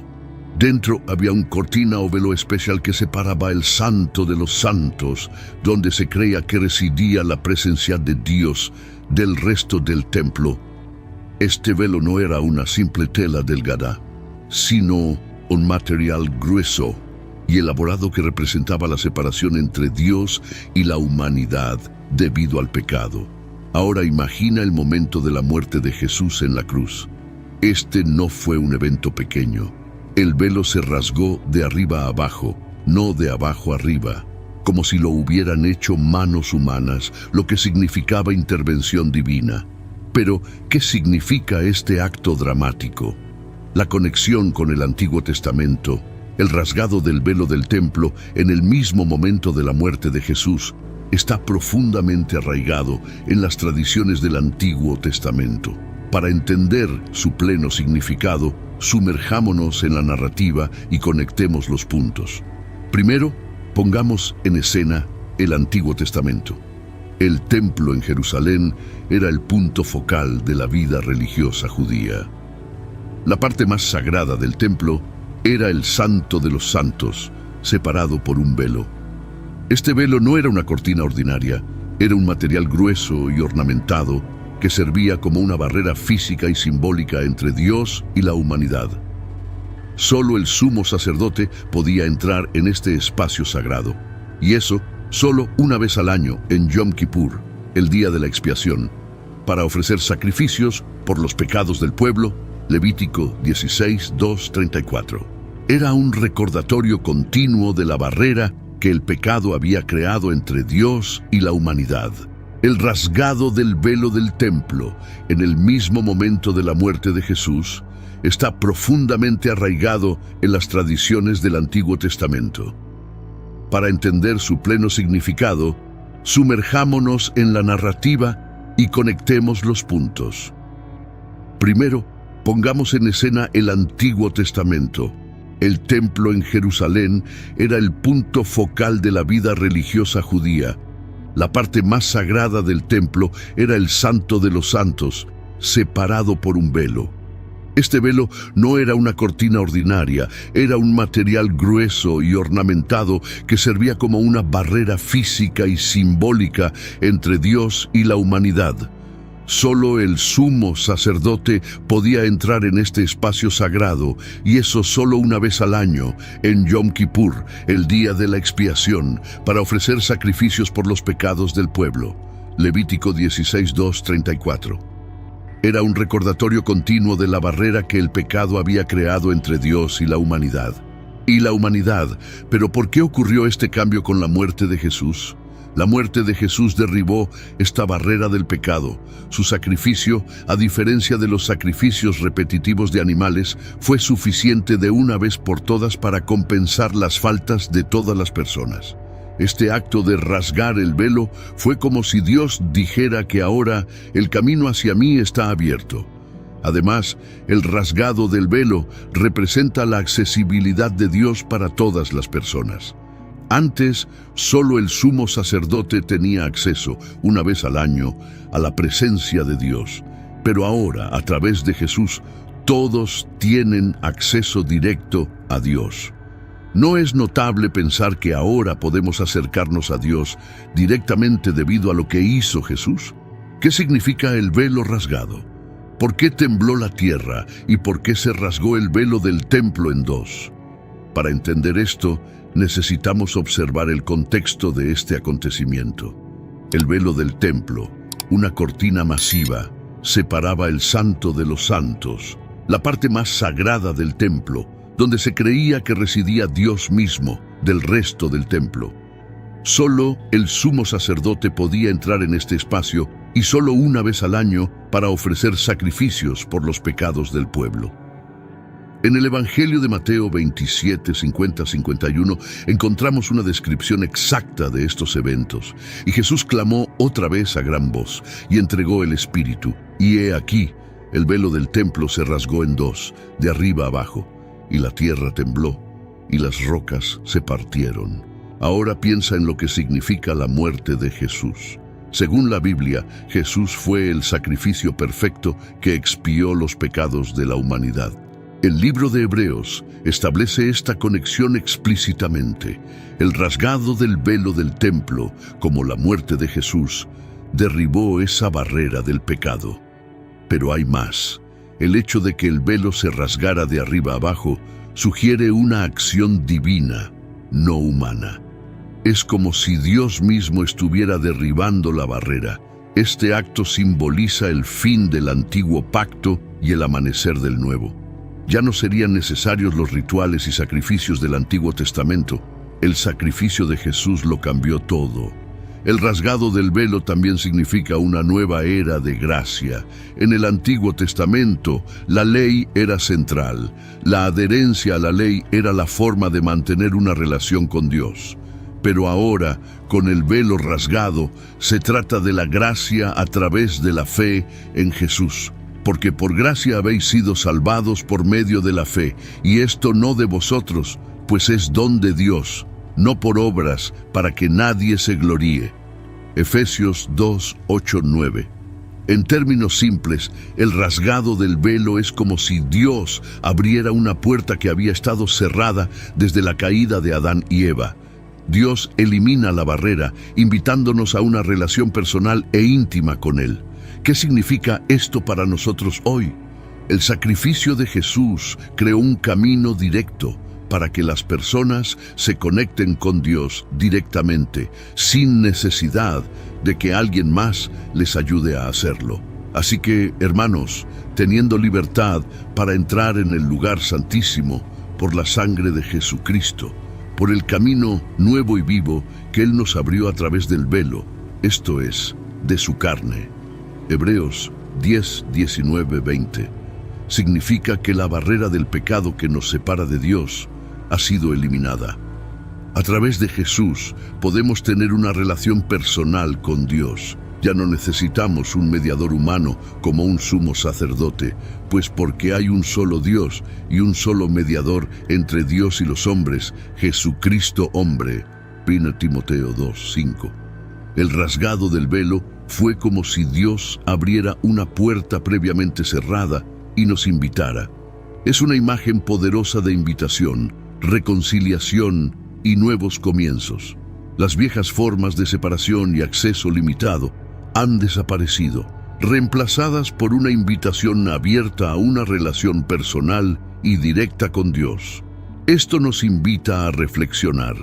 Dentro había una cortina o velo especial que separaba el santo de los santos, donde se creía que residía la presencia de Dios, del resto del templo. Este velo no era una simple tela delgada, sino un material grueso y elaborado que representaba la separación entre Dios y la humanidad debido al pecado. Ahora imagina el momento de la muerte de Jesús en la cruz. Este no fue un evento pequeño. El velo se rasgó de arriba a abajo, no de abajo arriba, como si lo hubieran hecho manos humanas, lo que significaba intervención divina. Pero, ¿qué significa este acto dramático? La conexión con el Antiguo Testamento, el rasgado del velo del templo en el mismo momento de la muerte de Jesús, está profundamente arraigado en las tradiciones del Antiguo Testamento. Para entender su pleno significado, sumerjámonos en la narrativa y conectemos los puntos. Primero, pongamos en escena el Antiguo Testamento. El templo en Jerusalén era el punto focal de la vida religiosa judía. La parte más sagrada del templo era el Santo de los Santos, separado por un velo. Este velo no era una cortina ordinaria, era un material grueso y ornamentado que servía como una barrera física y simbólica entre Dios y la humanidad. Solo el sumo sacerdote podía entrar en este espacio sagrado, y eso solo una vez al año en Yom Kippur, el día de la expiación. para ofrecer sacrificios por los pecados del pueblo. Levítico 16, 2, 34. Era un recordatorio continuo de la barrera que el pecado había creado entre Dios y la humanidad. El rasgado del velo del templo, en el mismo momento de la muerte de Jesús, está profundamente arraigado en las tradiciones del Antiguo Testamento. Para entender su pleno significado, sumerjámonos en la narrativa y conectemos los puntos. Primero, pongamos en escena el Antiguo Testamento. El templo en Jerusalén era el punto focal de la vida religiosa judía. La parte más sagrada del templo era el Santo de los Santos, separado por un velo. Este velo no era una cortina ordinaria, era un material grueso y ornamentado que servía como una barrera física y simbólica entre Dios y la humanidad. Solo el sumo sacerdote podía entrar en este espacio sagrado, y eso solo una vez al año, en Yom Kippur, el día de la expiación, para ofrecer sacrificios por los pecados del pueblo. Levítico 16, 2, 34. Era un recordatorio continuo de la barrera que el pecado había creado entre Dios y la humanidad. ¿Pero por qué ocurrió este cambio con la muerte de Jesús? La muerte de Jesús derribó esta barrera del pecado. Su sacrificio, a diferencia de los sacrificios repetitivos de animales, fue suficiente de una vez por todas para compensar las faltas de todas las personas. Este acto de rasgar el velo fue como si Dios dijera que ahora el camino hacia mí está abierto. Además, el rasgado del velo representa la accesibilidad de Dios para todas las personas. Antes, solo el sumo sacerdote tenía acceso, una vez al año, a la presencia de Dios. Pero ahora, a través de Jesús, todos tienen acceso directo a Dios. ¿No es notable pensar que ahora podemos acercarnos a Dios directamente debido a lo que hizo Jesús? ¿Qué significa el velo rasgado? ¿Por qué tembló la tierra y por qué se rasgó el velo del templo en dos? Para entender esto, necesitamos observar el contexto de este acontecimiento. El velo del templo, una cortina masiva, separaba el Santo de los Santos, la parte más sagrada del templo, donde se creía que residía Dios mismo, del resto del templo. Solo el sumo sacerdote podía entrar en este espacio, y solo una vez al año, para ofrecer sacrificios por los pecados del pueblo. En el Evangelio de Mateo 27, 50-51 encontramos una descripción exacta de estos eventos. Y Jesús clamó otra vez a gran voz y entregó el Espíritu. Y he aquí, el velo del templo se rasgó en dos, de arriba abajo, y la tierra tembló, y las rocas se partieron. Ahora piensa en lo que significa la muerte de Jesús. Según la Biblia, Jesús fue el sacrificio perfecto que expió los pecados de la humanidad. El libro de Hebreos establece esta conexión explícitamente. El rasgado del velo del templo, como la muerte de Jesús, derribó esa barrera del pecado. Pero hay más. El hecho de que el velo se rasgara de arriba abajo sugiere una acción divina, no humana. Es como si Dios mismo estuviera derribando la barrera. Este acto simboliza el fin del antiguo pacto y el amanecer del nuevo. Ya no serían necesarios los rituales y sacrificios del Antiguo Testamento. El sacrificio de Jesús lo cambió todo. El rasgado del velo también significa una nueva era de gracia. En el Antiguo Testamento, la ley era central. La adherencia a la ley era la forma de mantener una relación con Dios. Pero ahora, con el velo rasgado, se trata de la gracia a través de la fe en Jesús. Porque por gracia habéis sido salvados por medio de la fe, y esto no de vosotros, pues es don de Dios, no por obras, para que nadie se gloríe. Efesios 2, 8, 9. En términos simples, el rasgado del velo es como si Dios abriera una puerta que había estado cerrada desde la caída de Adán y Eva. Dios elimina la barrera, invitándonos a una relación personal e íntima con Él. ¿Qué significa esto para nosotros hoy? El sacrificio de Jesús creó un camino directo para que las personas se conecten con Dios directamente, sin necesidad de que alguien más les ayude a hacerlo. Así que, hermanos, teniendo libertad para entrar en el lugar santísimo por la sangre de Jesucristo, por el camino nuevo y vivo que Él nos abrió a través del velo, esto es, de su carne. Hebreos 10, 19, 20. Significa que la barrera del pecado que nos separa de Dios ha sido eliminada. A través de Jesús podemos tener una relación personal con Dios. Ya no necesitamos un mediador humano como un sumo sacerdote, pues porque hay un solo Dios y un solo mediador entre Dios y los hombres, Jesucristo hombre. 1 Timoteo 2, 5. El rasgado del velo fue como si Dios abriera una puerta previamente cerrada y nos invitara. Es una imagen poderosa de invitación, reconciliación y nuevos comienzos. Las viejas formas de separación y acceso limitado han desaparecido, reemplazadas por una invitación abierta a una relación personal y directa con Dios. Esto nos invita a reflexionar.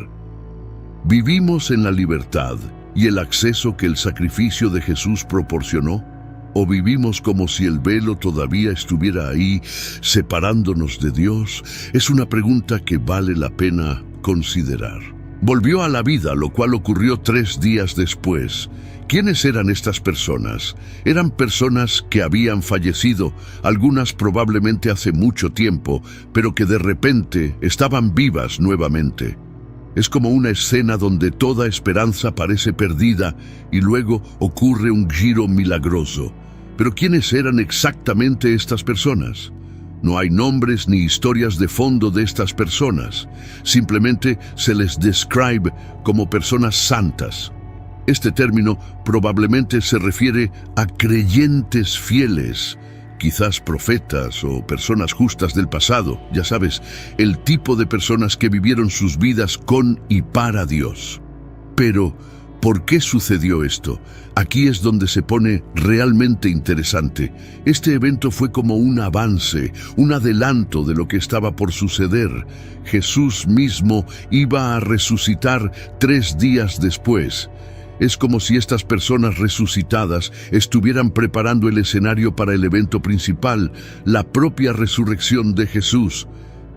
¿Vivimos en la libertad y el acceso que el sacrificio de Jesús proporcionó? ¿O vivimos como si el velo todavía estuviera ahí, separándonos de Dios? Es una pregunta que vale la pena considerar. Volvió a la vida, lo cual ocurrió 3 días después. ¿Quiénes eran estas personas? Eran personas que habían fallecido, algunas probablemente hace mucho tiempo, pero que de repente estaban vivas nuevamente. Es como una escena donde toda esperanza parece perdida y luego ocurre un giro milagroso. ¿Pero quiénes eran exactamente estas personas? No hay nombres ni historias de fondo de estas personas. Simplemente se les describe como personas santas. Este término probablemente se refiere a creyentes fieles, quizás profetas o personas justas del pasado. Ya sabes, el tipo de personas que vivieron sus vidas con y para Dios. Pero, ¿por qué sucedió esto? Aquí es donde se pone realmente interesante. Este evento fue como un avance, un adelanto de lo que estaba por suceder. Jesús mismo iba a resucitar 3 días después. Es como si estas personas resucitadas estuvieran preparando el escenario para el evento principal, la propia resurrección de Jesús.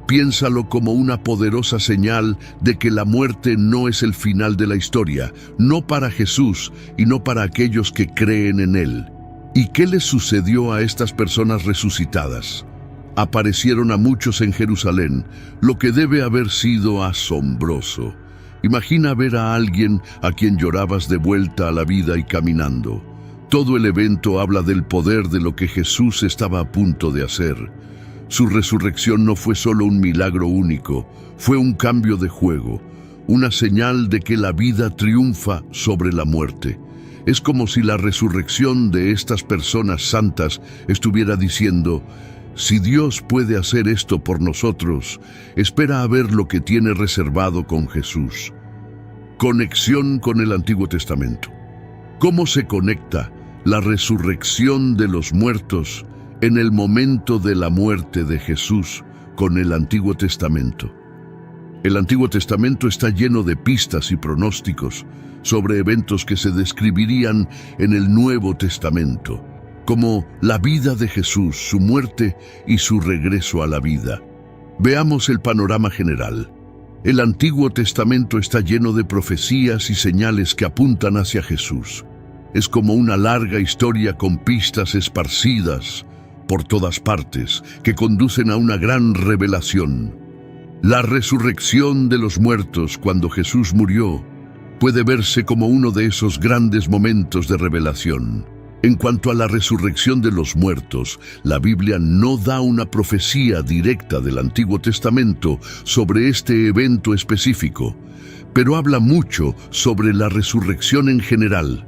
Piénsalo como una poderosa señal de que la muerte no es el final de la historia, no para Jesús y no para aquellos que creen en Él. ¿Y qué les sucedió a estas personas resucitadas? Aparecieron a muchos en Jerusalén, lo que debe haber sido asombroso. Imagina ver a alguien a quien llorabas de vuelta a la vida y caminando. Todo el evento habla del poder de lo que Jesús estaba a punto de hacer. Su resurrección no fue solo un milagro único, fue un cambio de juego, una señal de que la vida triunfa sobre la muerte. Es como si la resurrección de estas personas santas estuviera diciendo: si Dios puede hacer esto por nosotros, espera a ver lo que tiene reservado con Jesús. Conexión con el Antiguo Testamento. ¿Cómo se conecta la resurrección de los muertos en el momento de la muerte de Jesús con el Antiguo Testamento? El Antiguo Testamento está lleno de pistas y pronósticos sobre eventos que se describirían en el Nuevo Testamento, como la vida de Jesús, su muerte y su regreso a la vida. Veamos el panorama general. El Antiguo Testamento está lleno de profecías y señales que apuntan hacia Jesús. Es como una larga historia con pistas esparcidas por todas partes que conducen a una gran revelación. La resurrección de los muertos cuando Jesús murió puede verse como uno de esos grandes momentos de revelación. En cuanto a la resurrección de los muertos, la Biblia no da una profecía directa del Antiguo Testamento sobre este evento específico, pero habla mucho sobre la resurrección en general.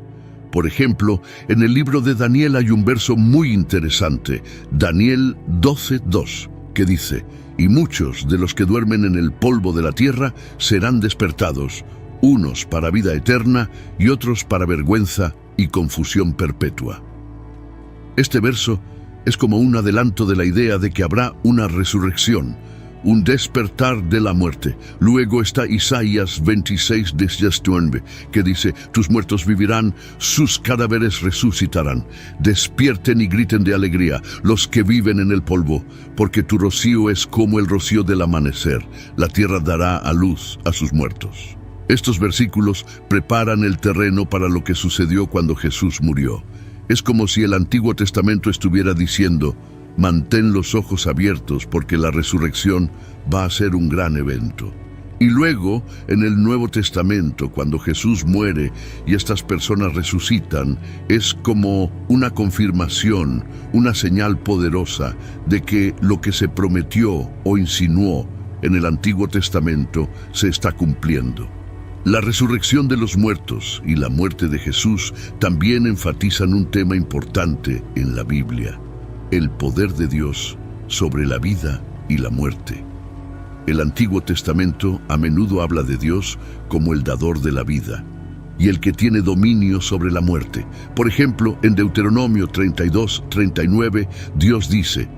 Por ejemplo, en el libro de Daniel hay un verso muy interesante, Daniel 12:2, que dice: y muchos de los que duermen en el polvo de la tierra serán despertados, unos para vida eterna y otros para vergüenza y confusión perpetua. Este verso es como un adelanto de la idea de que habrá una resurrección, un despertar de la muerte. Luego está Isaías 26:19, que dice: tus muertos vivirán, sus cadáveres resucitarán. Despierten y griten de alegría los que viven en el polvo, porque tu rocío es como el rocío del amanecer. La tierra dará a luz a sus muertos. Estos versículos preparan el terreno para lo que sucedió cuando Jesús murió. Es como si el Antiguo Testamento estuviera diciendo: mantén los ojos abiertos porque la resurrección va a ser un gran evento. Y luego, en el Nuevo Testamento, cuando Jesús muere y estas personas resucitan, es como una confirmación, una señal poderosa de que lo que se prometió o insinuó en el Antiguo Testamento se está cumpliendo. La resurrección de los muertos y la muerte de Jesús también enfatizan un tema importante en la Biblia: el poder de Dios sobre la vida y la muerte. El Antiguo Testamento a menudo habla de Dios como el dador de la vida y el que tiene dominio sobre la muerte. Por ejemplo, en Deuteronomio 32:39, Dios dice: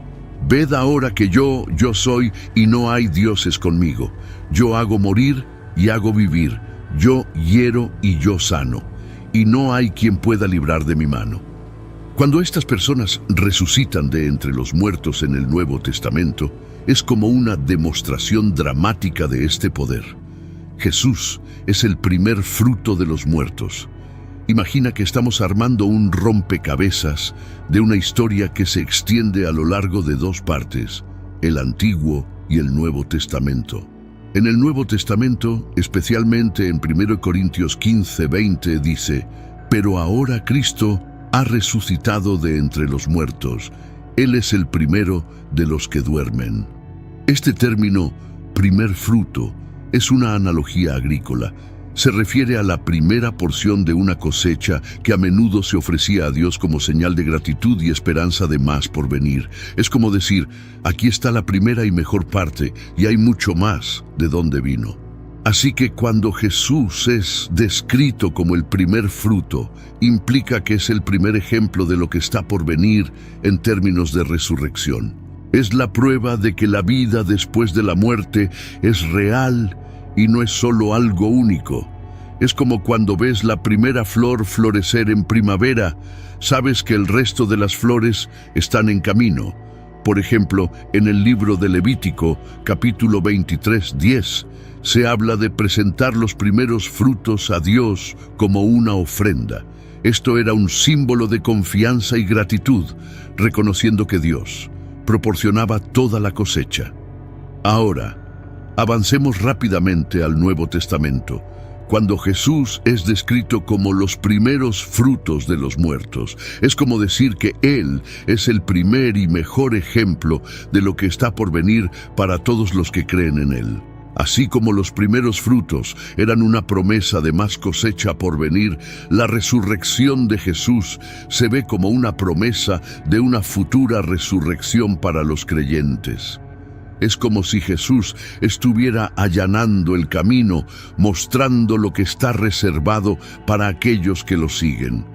ved ahora que yo soy y no hay dioses conmigo. Yo hago morir y hago vivir. Yo hiero y yo sano, y no hay quien pueda librar de mi mano. Cuando estas personas resucitan de entre los muertos en el Nuevo Testamento, es como una demostración dramática de este poder. Jesús es el primer fruto de los muertos. Imagina que estamos armando un rompecabezas de una historia que se extiende a lo largo de dos partes, el Antiguo y el Nuevo Testamento. En el Nuevo Testamento, especialmente en 1 Corintios 15:20, dice: pero ahora Cristo ha resucitado de entre los muertos. Él es el primero de los que duermen. Este término, primer fruto, es una analogía agrícola. Se refiere a la primera porción de una cosecha que a menudo se ofrecía a Dios como señal de gratitud y esperanza de más por venir. Es como decir: aquí está la primera y mejor parte, y hay mucho más de donde vino. Así que cuando Jesús es descrito como el primer fruto, implica que es el primer ejemplo de lo que está por venir en términos de resurrección. Es la prueba de que la vida después de la muerte es real y no es solo algo único. Es como cuando ves la primera flor florecer en primavera, sabes que el resto de las flores están en camino. Por ejemplo, en el libro de Levítico, capítulo 23:10, se habla de presentar los primeros frutos a Dios como una ofrenda. Esto era un símbolo de confianza y gratitud, reconociendo que Dios proporcionaba toda la cosecha. Ahora, avancemos rápidamente al Nuevo Testamento, cuando Jesús es descrito como los primeros frutos de los muertos. Es como decir que Él es el primer y mejor ejemplo de lo que está por venir para todos los que creen en Él. Así como los primeros frutos eran una promesa de más cosecha por venir, la resurrección de Jesús se ve como una promesa de una futura resurrección para los creyentes. Es como si Jesús estuviera allanando el camino, mostrando lo que está reservado para aquellos que lo siguen.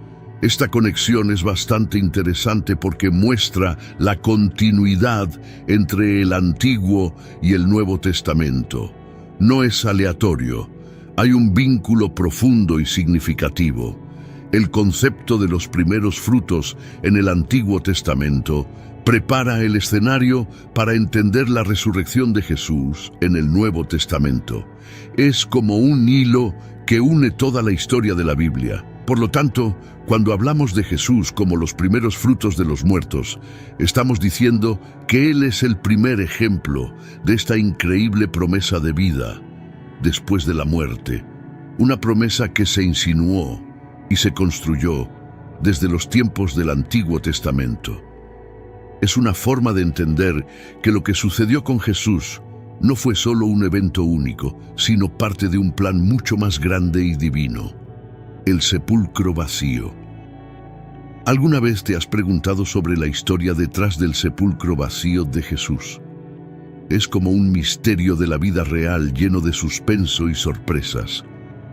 Esta conexión es bastante interesante porque muestra la continuidad entre el Antiguo y el Nuevo Testamento. No es aleatorio, hay un vínculo profundo y significativo. El concepto de los primeros frutos en el Antiguo Testamento prepara el escenario para entender la resurrección de Jesús en el Nuevo Testamento. Es como un hilo que une toda la historia de la Biblia. Por lo tanto, cuando hablamos de Jesús como los primeros frutos de los muertos, estamos diciendo que Él es el primer ejemplo de esta increíble promesa de vida después de la muerte, una promesa que se insinuó y se construyó desde los tiempos del Antiguo Testamento. Es una forma de entender que lo que sucedió con Jesús no fue solo un evento único, sino parte de un plan mucho más grande y divino. El sepulcro vacío. ¿Alguna vez te has preguntado sobre la historia detrás del sepulcro vacío de Jesús? Es como un misterio de la vida real lleno de suspenso y sorpresas.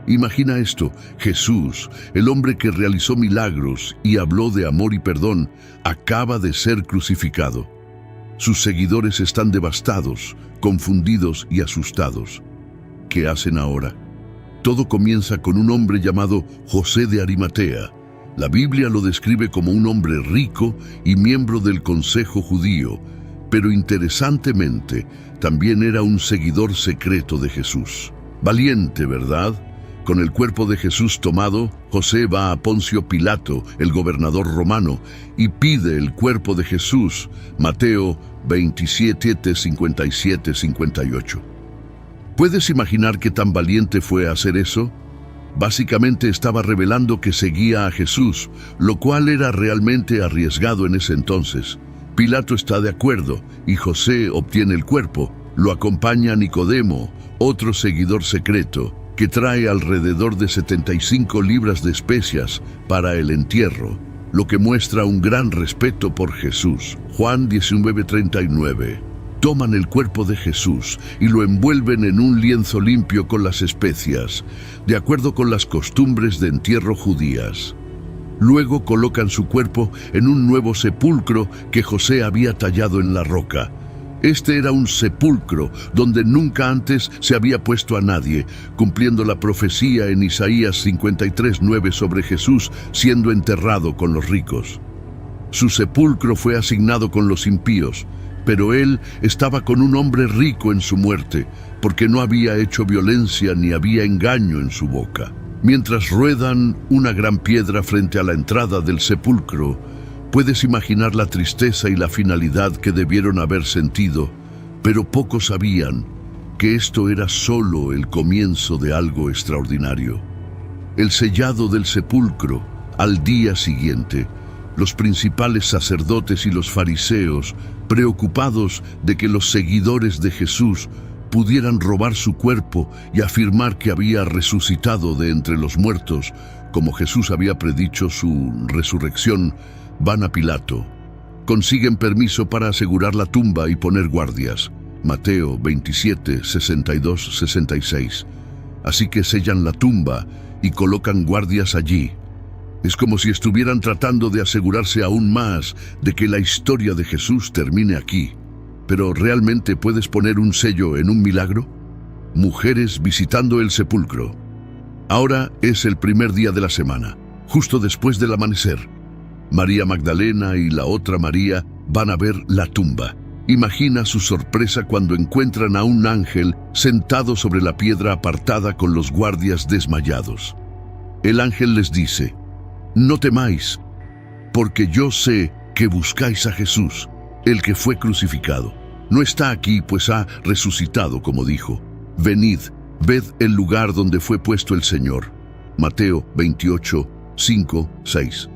Imagina esto: Jesús, el hombre que realizó milagros y habló de amor y perdón, acaba de ser crucificado. Sus seguidores están devastados, confundidos y asustados. ¿Qué hacen ahora? Todo comienza con un hombre llamado José de Arimatea. La Biblia lo describe como un hombre rico y miembro del Consejo Judío, pero interesantemente, también era un seguidor secreto de Jesús. Valiente, ¿verdad? Con el cuerpo de Jesús tomado, José va a Poncio Pilato, el gobernador romano, y pide el cuerpo de Jesús. Mateo 27, 57, 58. ¿Puedes imaginar qué tan valiente fue hacer eso? Básicamente estaba revelando que seguía a Jesús, lo cual era realmente arriesgado en ese entonces. Pilato está de acuerdo y José obtiene el cuerpo. Lo acompaña Nicodemo, otro seguidor secreto, que trae alrededor de 75 libras de especias para el entierro, lo que muestra un gran respeto por Jesús. Juan 19:39. Toman el cuerpo de Jesús y lo envuelven en un lienzo limpio con las especias, de acuerdo con las costumbres de entierro judías. Luego colocan su cuerpo en un nuevo sepulcro que José había tallado en la roca. Este era un sepulcro donde nunca antes se había puesto a nadie, cumpliendo la profecía en Isaías 53:9 sobre Jesús siendo enterrado con los ricos. Su sepulcro fue asignado con los impíos, pero él estaba con un hombre rico en su muerte, porque no había hecho violencia ni había engaño en su boca. Mientras ruedan una gran piedra frente a la entrada del sepulcro, puedes imaginar la tristeza y la finalidad que debieron haber sentido, pero pocos sabían que esto era solo el comienzo de algo extraordinario. El sellado del sepulcro. Al día siguiente, los principales sacerdotes y los fariseos, preocupados de que los seguidores de Jesús pudieran robar su cuerpo y afirmar que había resucitado de entre los muertos, como Jesús había predicho su resurrección, van a Pilato. Consiguen permiso para asegurar la tumba y poner guardias. Mateo 27, 62, 66. Así que sellan la tumba y colocan guardias allí. Es como si estuvieran tratando de asegurarse aún más de que la historia de Jesús termine aquí. Pero ¿realmente puedes poner un sello en un milagro? Mujeres visitando el sepulcro. Ahora es el primer día de la semana, justo después del amanecer. María Magdalena y la otra María van a ver la tumba. Imagina su sorpresa cuando encuentran a un ángel sentado sobre la piedra apartada con los guardias desmayados. El ángel les dice: «No temáis, porque yo sé que buscáis a Jesús, el que fue crucificado. No está aquí, pues ha resucitado, como dijo. Venid, ved el lugar donde fue puesto el Señor». Mateo 28, 5, 6.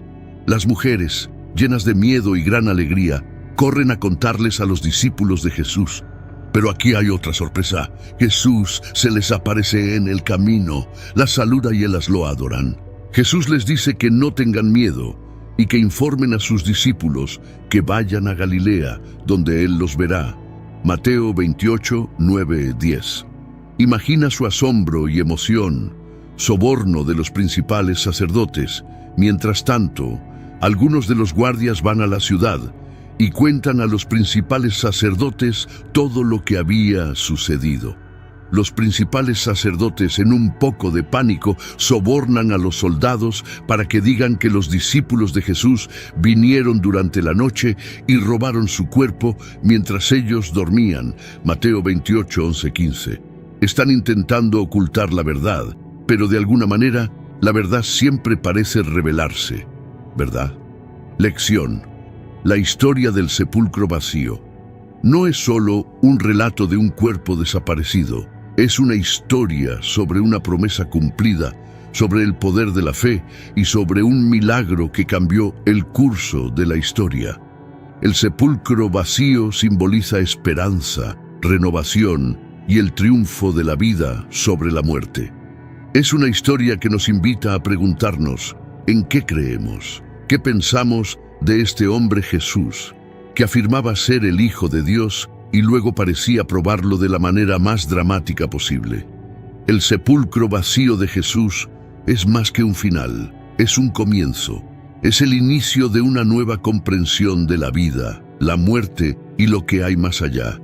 Las mujeres, llenas de miedo y gran alegría, corren a contarles a los discípulos de Jesús. Pero aquí hay otra sorpresa. Jesús se les aparece en el camino, las saluda y ellas lo adoran. Jesús les dice que no tengan miedo y que informen a sus discípulos que vayan a Galilea, donde Él los verá. Mateo 28, 9, 10. Imagina su asombro y emoción, soborno de los principales sacerdotes. Mientras tanto, algunos de los guardias van a la ciudad y cuentan a los principales sacerdotes todo lo que había sucedido. Los principales sacerdotes, en un poco de pánico, sobornan a los soldados para que digan que los discípulos de Jesús vinieron durante la noche y robaron su cuerpo mientras ellos dormían. Mateo 28, 11, 15. Están intentando ocultar la verdad, pero de alguna manera, la verdad siempre parece revelarse, ¿verdad? Lección. La historia del sepulcro vacío no es solo un relato de un cuerpo desaparecido. Es una historia sobre una promesa cumplida, sobre el poder de la fe y sobre un milagro que cambió el curso de la historia. El sepulcro vacío simboliza esperanza, renovación y el triunfo de la vida sobre la muerte. Es una historia que nos invita a preguntarnos: ¿en qué creemos? ¿Qué pensamos de este hombre Jesús, que afirmaba ser el Hijo de Dios y luego parecía probarlo de la manera más dramática posible? El sepulcro vacío de Jesús es más que un final, es un comienzo. Es el inicio de una nueva comprensión de la vida, la muerte y lo que hay más allá.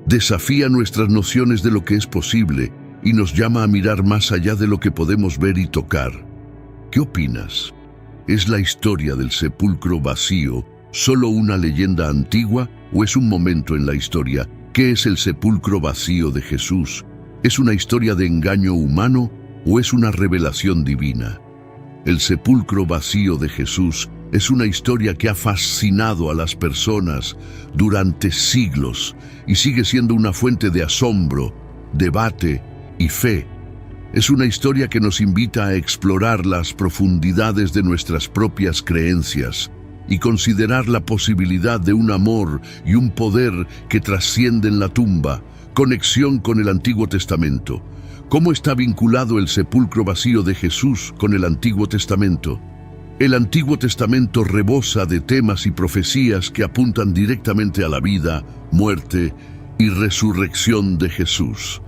Desafía nuestras nociones de lo que es posible y nos llama a mirar más allá de lo que podemos ver y tocar. ¿Qué opinas? ¿Es la historia del sepulcro vacío solo una leyenda antigua o es un momento en la historia? ¿Qué es el sepulcro vacío de Jesús? ¿Es una historia de engaño humano o es una revelación divina? El sepulcro vacío de Jesús es una historia que ha fascinado a las personas durante siglos y sigue siendo una fuente de asombro, debate y fe. Es una historia que nos invita a explorar las profundidades de nuestras propias creencias y considerar la posibilidad de un amor y un poder que trascienden la tumba. Conexión con el Antiguo Testamento. ¿Cómo está vinculado el sepulcro vacío de Jesús con el Antiguo Testamento? El Antiguo Testamento rebosa de temas y profecías que apuntan directamente a la vida, muerte y resurrección de Jesús.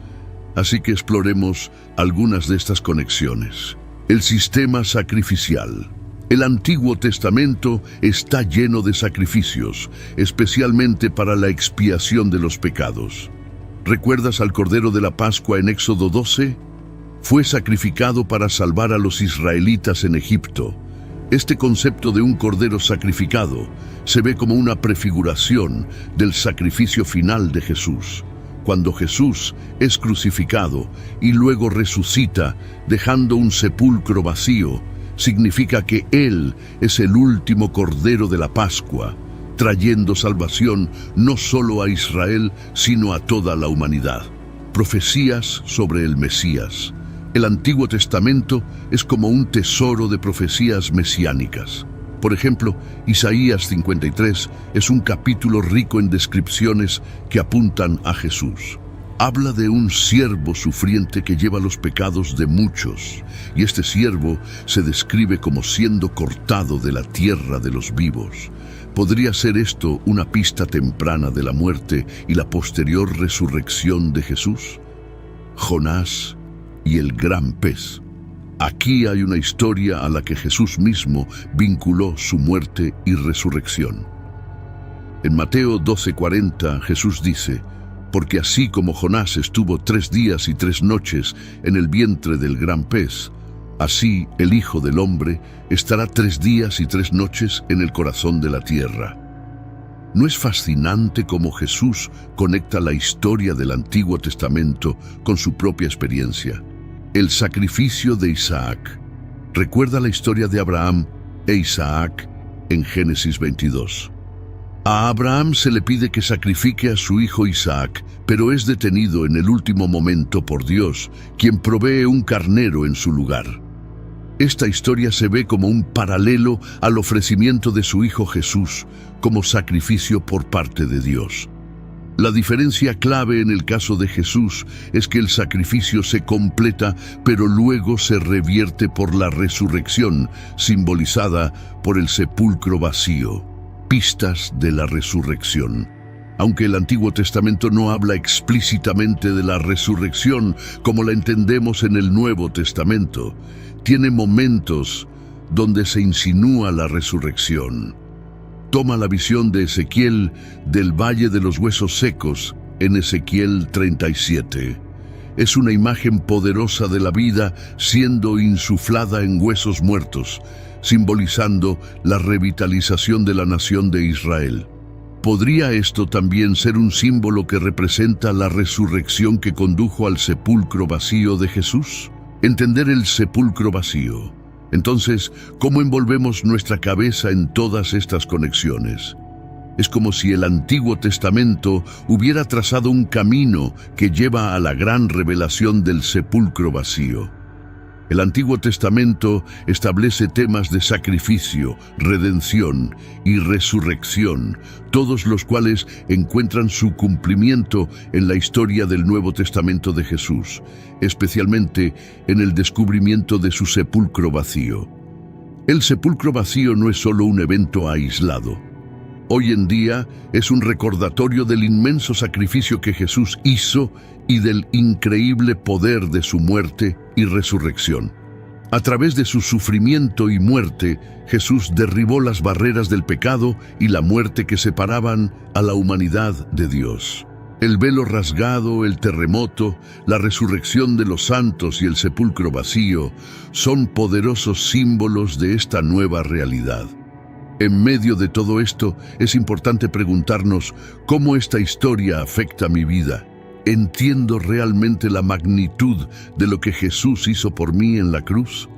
Así que exploremos algunas de estas conexiones. El sistema sacrificial. El Antiguo Testamento está lleno de sacrificios, especialmente para la expiación de los pecados. ¿Recuerdas al Cordero de la Pascua en Éxodo 12? Fue sacrificado para salvar a los israelitas en Egipto. Este concepto de un cordero sacrificado se ve como una prefiguración del sacrificio final de Jesús. Cuando Jesús es crucificado y luego resucita, dejando un sepulcro vacío, significa que Él es el último Cordero de la Pascua, trayendo salvación no solo a Israel, sino a toda la humanidad. Profecías sobre el Mesías. El Antiguo Testamento es como un tesoro de profecías mesiánicas. Por ejemplo, Isaías 53 es un capítulo rico en descripciones que apuntan a Jesús. Habla de un siervo sufriente que lleva los pecados de muchos, y este siervo se describe como siendo cortado de la tierra de los vivos. ¿Podría ser esto una pista temprana de la muerte y la posterior resurrección de Jesús? Jonás y el gran pez. Aquí hay una historia a la que Jesús mismo vinculó su muerte y resurrección. En Mateo 12:40 Jesús dice: porque así como Jonás estuvo 3 días y 3 noches en el vientre del gran pez, así el Hijo del Hombre estará 3 días y 3 noches en el corazón de la tierra. ¿No es fascinante cómo Jesús conecta la historia del Antiguo Testamento con su propia experiencia? El sacrificio de Isaac. Recuerda la historia de Abraham e Isaac en Génesis 22. A Abraham se le pide que sacrifique a su hijo Isaac, pero es detenido en el último momento por Dios, quien provee un carnero en su lugar. Esta historia se ve como un paralelo al ofrecimiento de su hijo Jesús como sacrificio por parte de Dios. La diferencia clave en el caso de Jesús es que el sacrificio se completa, pero luego se revierte por la resurrección, simbolizada por el sepulcro vacío. Pistas de la resurrección. Aunque el Antiguo Testamento no habla explícitamente de la resurrección como la entendemos en el Nuevo Testamento, tiene momentos donde se insinúa la resurrección. Toma la visión de Ezequiel del Valle de los Huesos Secos en Ezequiel 37. Es una imagen poderosa de la vida siendo insuflada en huesos muertos, simbolizando la revitalización de la nación de Israel. ¿Podría esto también ser un símbolo que representa la resurrección que condujo al sepulcro vacío de Jesús? Entender el sepulcro vacío. Entonces, ¿cómo envolvemos nuestra cabeza en todas estas conexiones? Es como si el Antiguo Testamento hubiera trazado un camino que lleva a la gran revelación del sepulcro vacío. El Antiguo Testamento establece temas de sacrificio, redención y resurrección, todos los cuales encuentran su cumplimiento en la historia del Nuevo Testamento de Jesús, especialmente en el descubrimiento de su sepulcro vacío. El sepulcro vacío no es solo un evento aislado. Hoy en día es un recordatorio del inmenso sacrificio que Jesús hizo y del increíble poder de su muerte y resurrección. A través de su sufrimiento y muerte, Jesús derribó las barreras del pecado y la muerte que separaban a la humanidad de Dios. El velo rasgado, el terremoto, la resurrección de los santos y el sepulcro vacío son poderosos símbolos de esta nueva realidad. En medio de todo esto, es importante preguntarnos cómo esta historia afecta mi vida. ¿Entiendo realmente la magnitud de lo que Jesús hizo por mí en la cruz?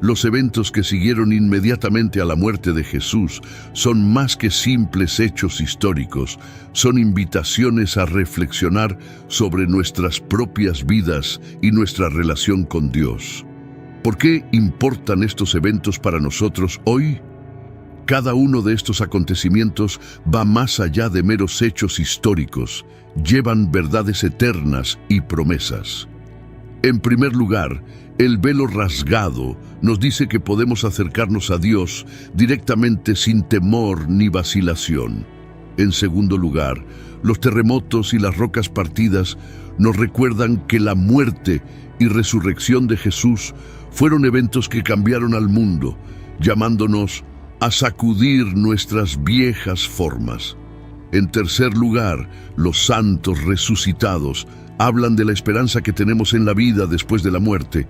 Los eventos que siguieron inmediatamente a la muerte de Jesús son más que simples hechos históricos, son invitaciones a reflexionar sobre nuestras propias vidas y nuestra relación con Dios. ¿Por qué importan estos eventos para nosotros hoy? Cada uno de estos acontecimientos va más allá de meros hechos históricos, llevan verdades eternas y promesas. En primer lugar, el velo rasgado nos dice que podemos acercarnos a Dios directamente sin temor ni vacilación. En segundo lugar, los terremotos y las rocas partidas nos recuerdan que la muerte y resurrección de Jesús fueron eventos que cambiaron al mundo, llamándonos a sacudir nuestras viejas formas. En tercer lugar, los santos resucitados hablan de la esperanza que tenemos en la vida después de la muerte,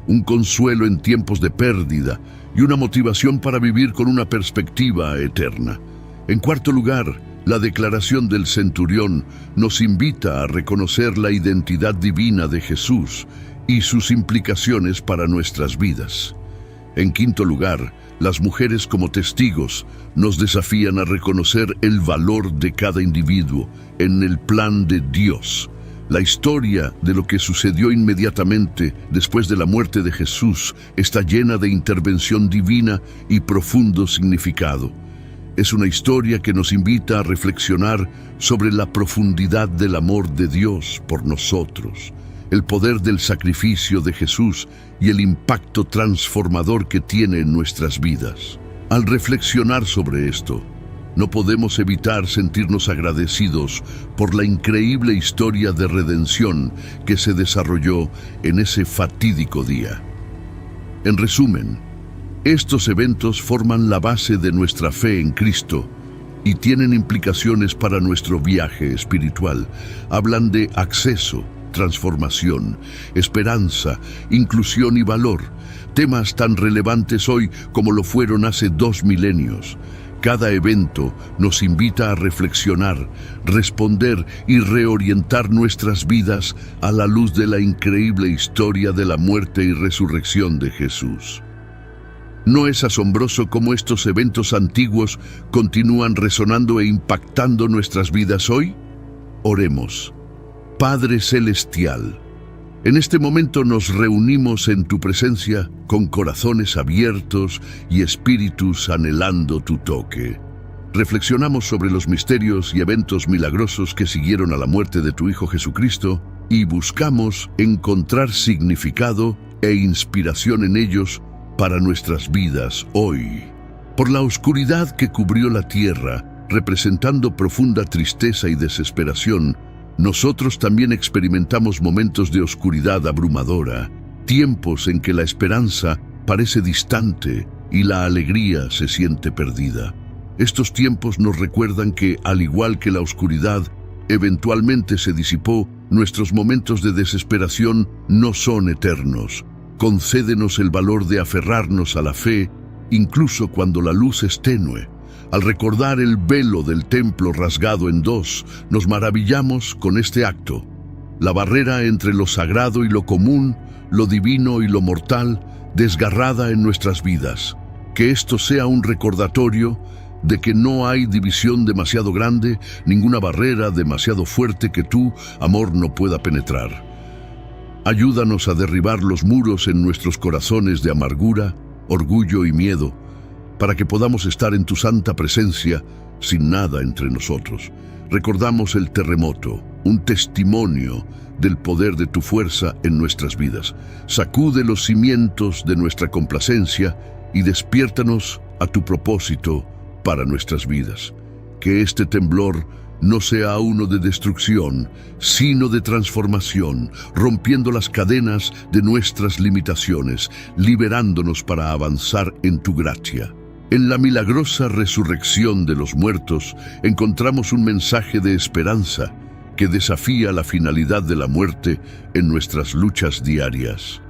un consuelo en tiempos de pérdida y una motivación para vivir con una perspectiva eterna. En cuarto lugar, la declaración del centurión nos invita a reconocer la identidad divina de Jesús y sus implicaciones para nuestras vidas. En quinto lugar, las mujeres como testigos nos desafían a reconocer el valor de cada individuo en el plan de Dios. La historia de lo que sucedió inmediatamente después de la muerte de Jesús está llena de intervención divina y profundo significado. Es una historia que nos invita a reflexionar sobre la profundidad del amor de Dios por nosotros, el poder del sacrificio de Jesús y el impacto transformador que tiene en nuestras vidas. Al reflexionar sobre esto, no podemos evitar sentirnos agradecidos por la increíble historia de redención que se desarrolló en ese fatídico día. En resumen, estos eventos forman la base de nuestra fe en Cristo y tienen implicaciones para nuestro viaje espiritual. Hablan de acceso, transformación, esperanza, inclusión y valor, temas tan relevantes hoy como lo fueron hace 2 milenios. Cada evento nos invita a reflexionar, responder y reorientar nuestras vidas a la luz de la increíble historia de la muerte y resurrección de Jesús. ¿No es asombroso cómo estos eventos antiguos continúan resonando e impactando nuestras vidas hoy? Oremos. Padre Celestial, en este momento nos reunimos en tu presencia con corazones abiertos y espíritus anhelando tu toque. Reflexionamos sobre los misterios y eventos milagrosos que siguieron a la muerte de tu Hijo Jesucristo y buscamos encontrar significado e inspiración en ellos para nuestras vidas hoy. Por la oscuridad que cubrió la tierra, representando profunda tristeza y desesperación, nosotros también experimentamos momentos de oscuridad abrumadora, tiempos en que la esperanza parece distante y la alegría se siente perdida. Estos tiempos nos recuerdan que, al igual que la oscuridad eventualmente se disipó, nuestros momentos de desesperación no son eternos. Concédenos el valor de aferrarnos a la fe, incluso cuando la luz es tenue. Al recordar el velo del templo rasgado en dos, nos maravillamos con este acto. La barrera entre lo sagrado y lo común, lo divino y lo mortal, desgarrada en nuestras vidas. Que esto sea un recordatorio de que no hay división demasiado grande, ninguna barrera demasiado fuerte que tú, amor, no pueda penetrar. Ayúdanos a derribar los muros en nuestros corazones de amargura, orgullo y miedo, para que podamos estar en tu santa presencia sin nada entre nosotros. Recordamos el terremoto, un testimonio del poder de tu fuerza en nuestras vidas. Sacude los cimientos de nuestra complacencia y despiértanos a tu propósito para nuestras vidas. Que este temblor no sea uno de destrucción, sino de transformación, rompiendo las cadenas de nuestras limitaciones, liberándonos para avanzar en tu gracia. En la milagrosa resurrección de los muertos encontramos un mensaje de esperanza que desafía la finalidad de la muerte en nuestras luchas diarias.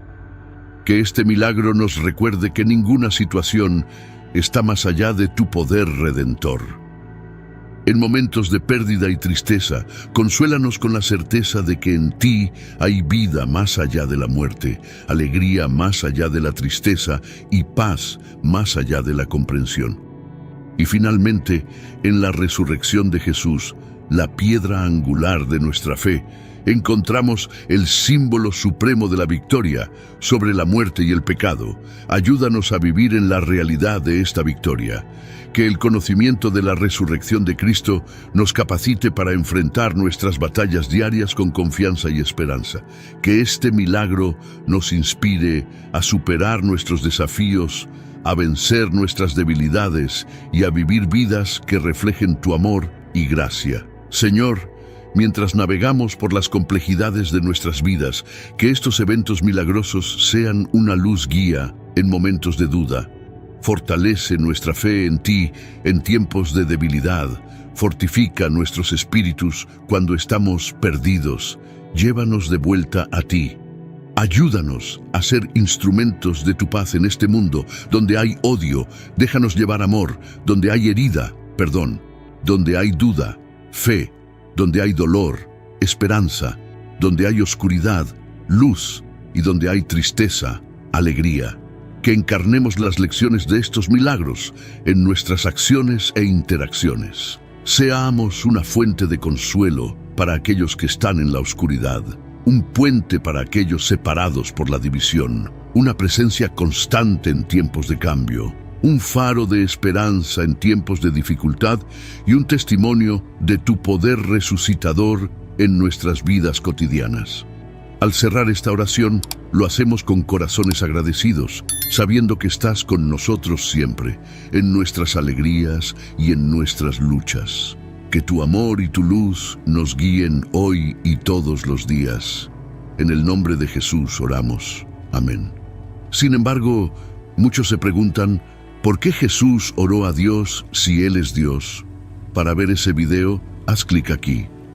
Que este milagro nos recuerde que ninguna situación está más allá de tu poder redentor. En momentos de pérdida y tristeza, consuélanos con la certeza de que en ti hay vida más allá de la muerte, alegría más allá de la tristeza y paz más allá de la comprensión. Y finalmente, en la resurrección de Jesús, la piedra angular de nuestra fe, encontramos el símbolo supremo de la victoria sobre la muerte y el pecado. Ayúdanos a vivir en la realidad de esta victoria. Que el conocimiento de la resurrección de Cristo nos capacite para enfrentar nuestras batallas diarias con confianza y esperanza. Que este milagro nos inspire a superar nuestros desafíos, a vencer nuestras debilidades y a vivir vidas que reflejen tu amor y gracia. Señor, mientras navegamos por las complejidades de nuestras vidas, que estos eventos milagrosos sean una luz guía en momentos de duda. Fortalece nuestra fe en ti en tiempos de debilidad. Fortifica nuestros espíritus cuando estamos perdidos. Llévanos de vuelta a ti. Ayúdanos a ser instrumentos de tu paz en este mundo donde hay odio. Déjanos llevar amor. Donde hay herida, perdón. Donde hay duda, fe. Donde hay dolor, esperanza. Donde hay oscuridad, luz. Y donde hay tristeza, alegría. Que encarnemos las lecciones de estos milagros en nuestras acciones e interacciones. Seamos una fuente de consuelo para aquellos que están en la oscuridad, un puente para aquellos separados por la división, una presencia constante en tiempos de cambio, un faro de esperanza en tiempos de dificultad y un testimonio de tu poder resucitador en nuestras vidas cotidianas. Al cerrar esta oración, lo hacemos con corazones agradecidos, sabiendo que estás con nosotros siempre, en nuestras alegrías y en nuestras luchas. Que tu amor y tu luz nos guíen hoy y todos los días. En el nombre de Jesús oramos. Amén. Sin embargo, muchos se preguntan, ¿por qué Jesús oró a Dios si Él es Dios? Para ver ese video, haz clic aquí.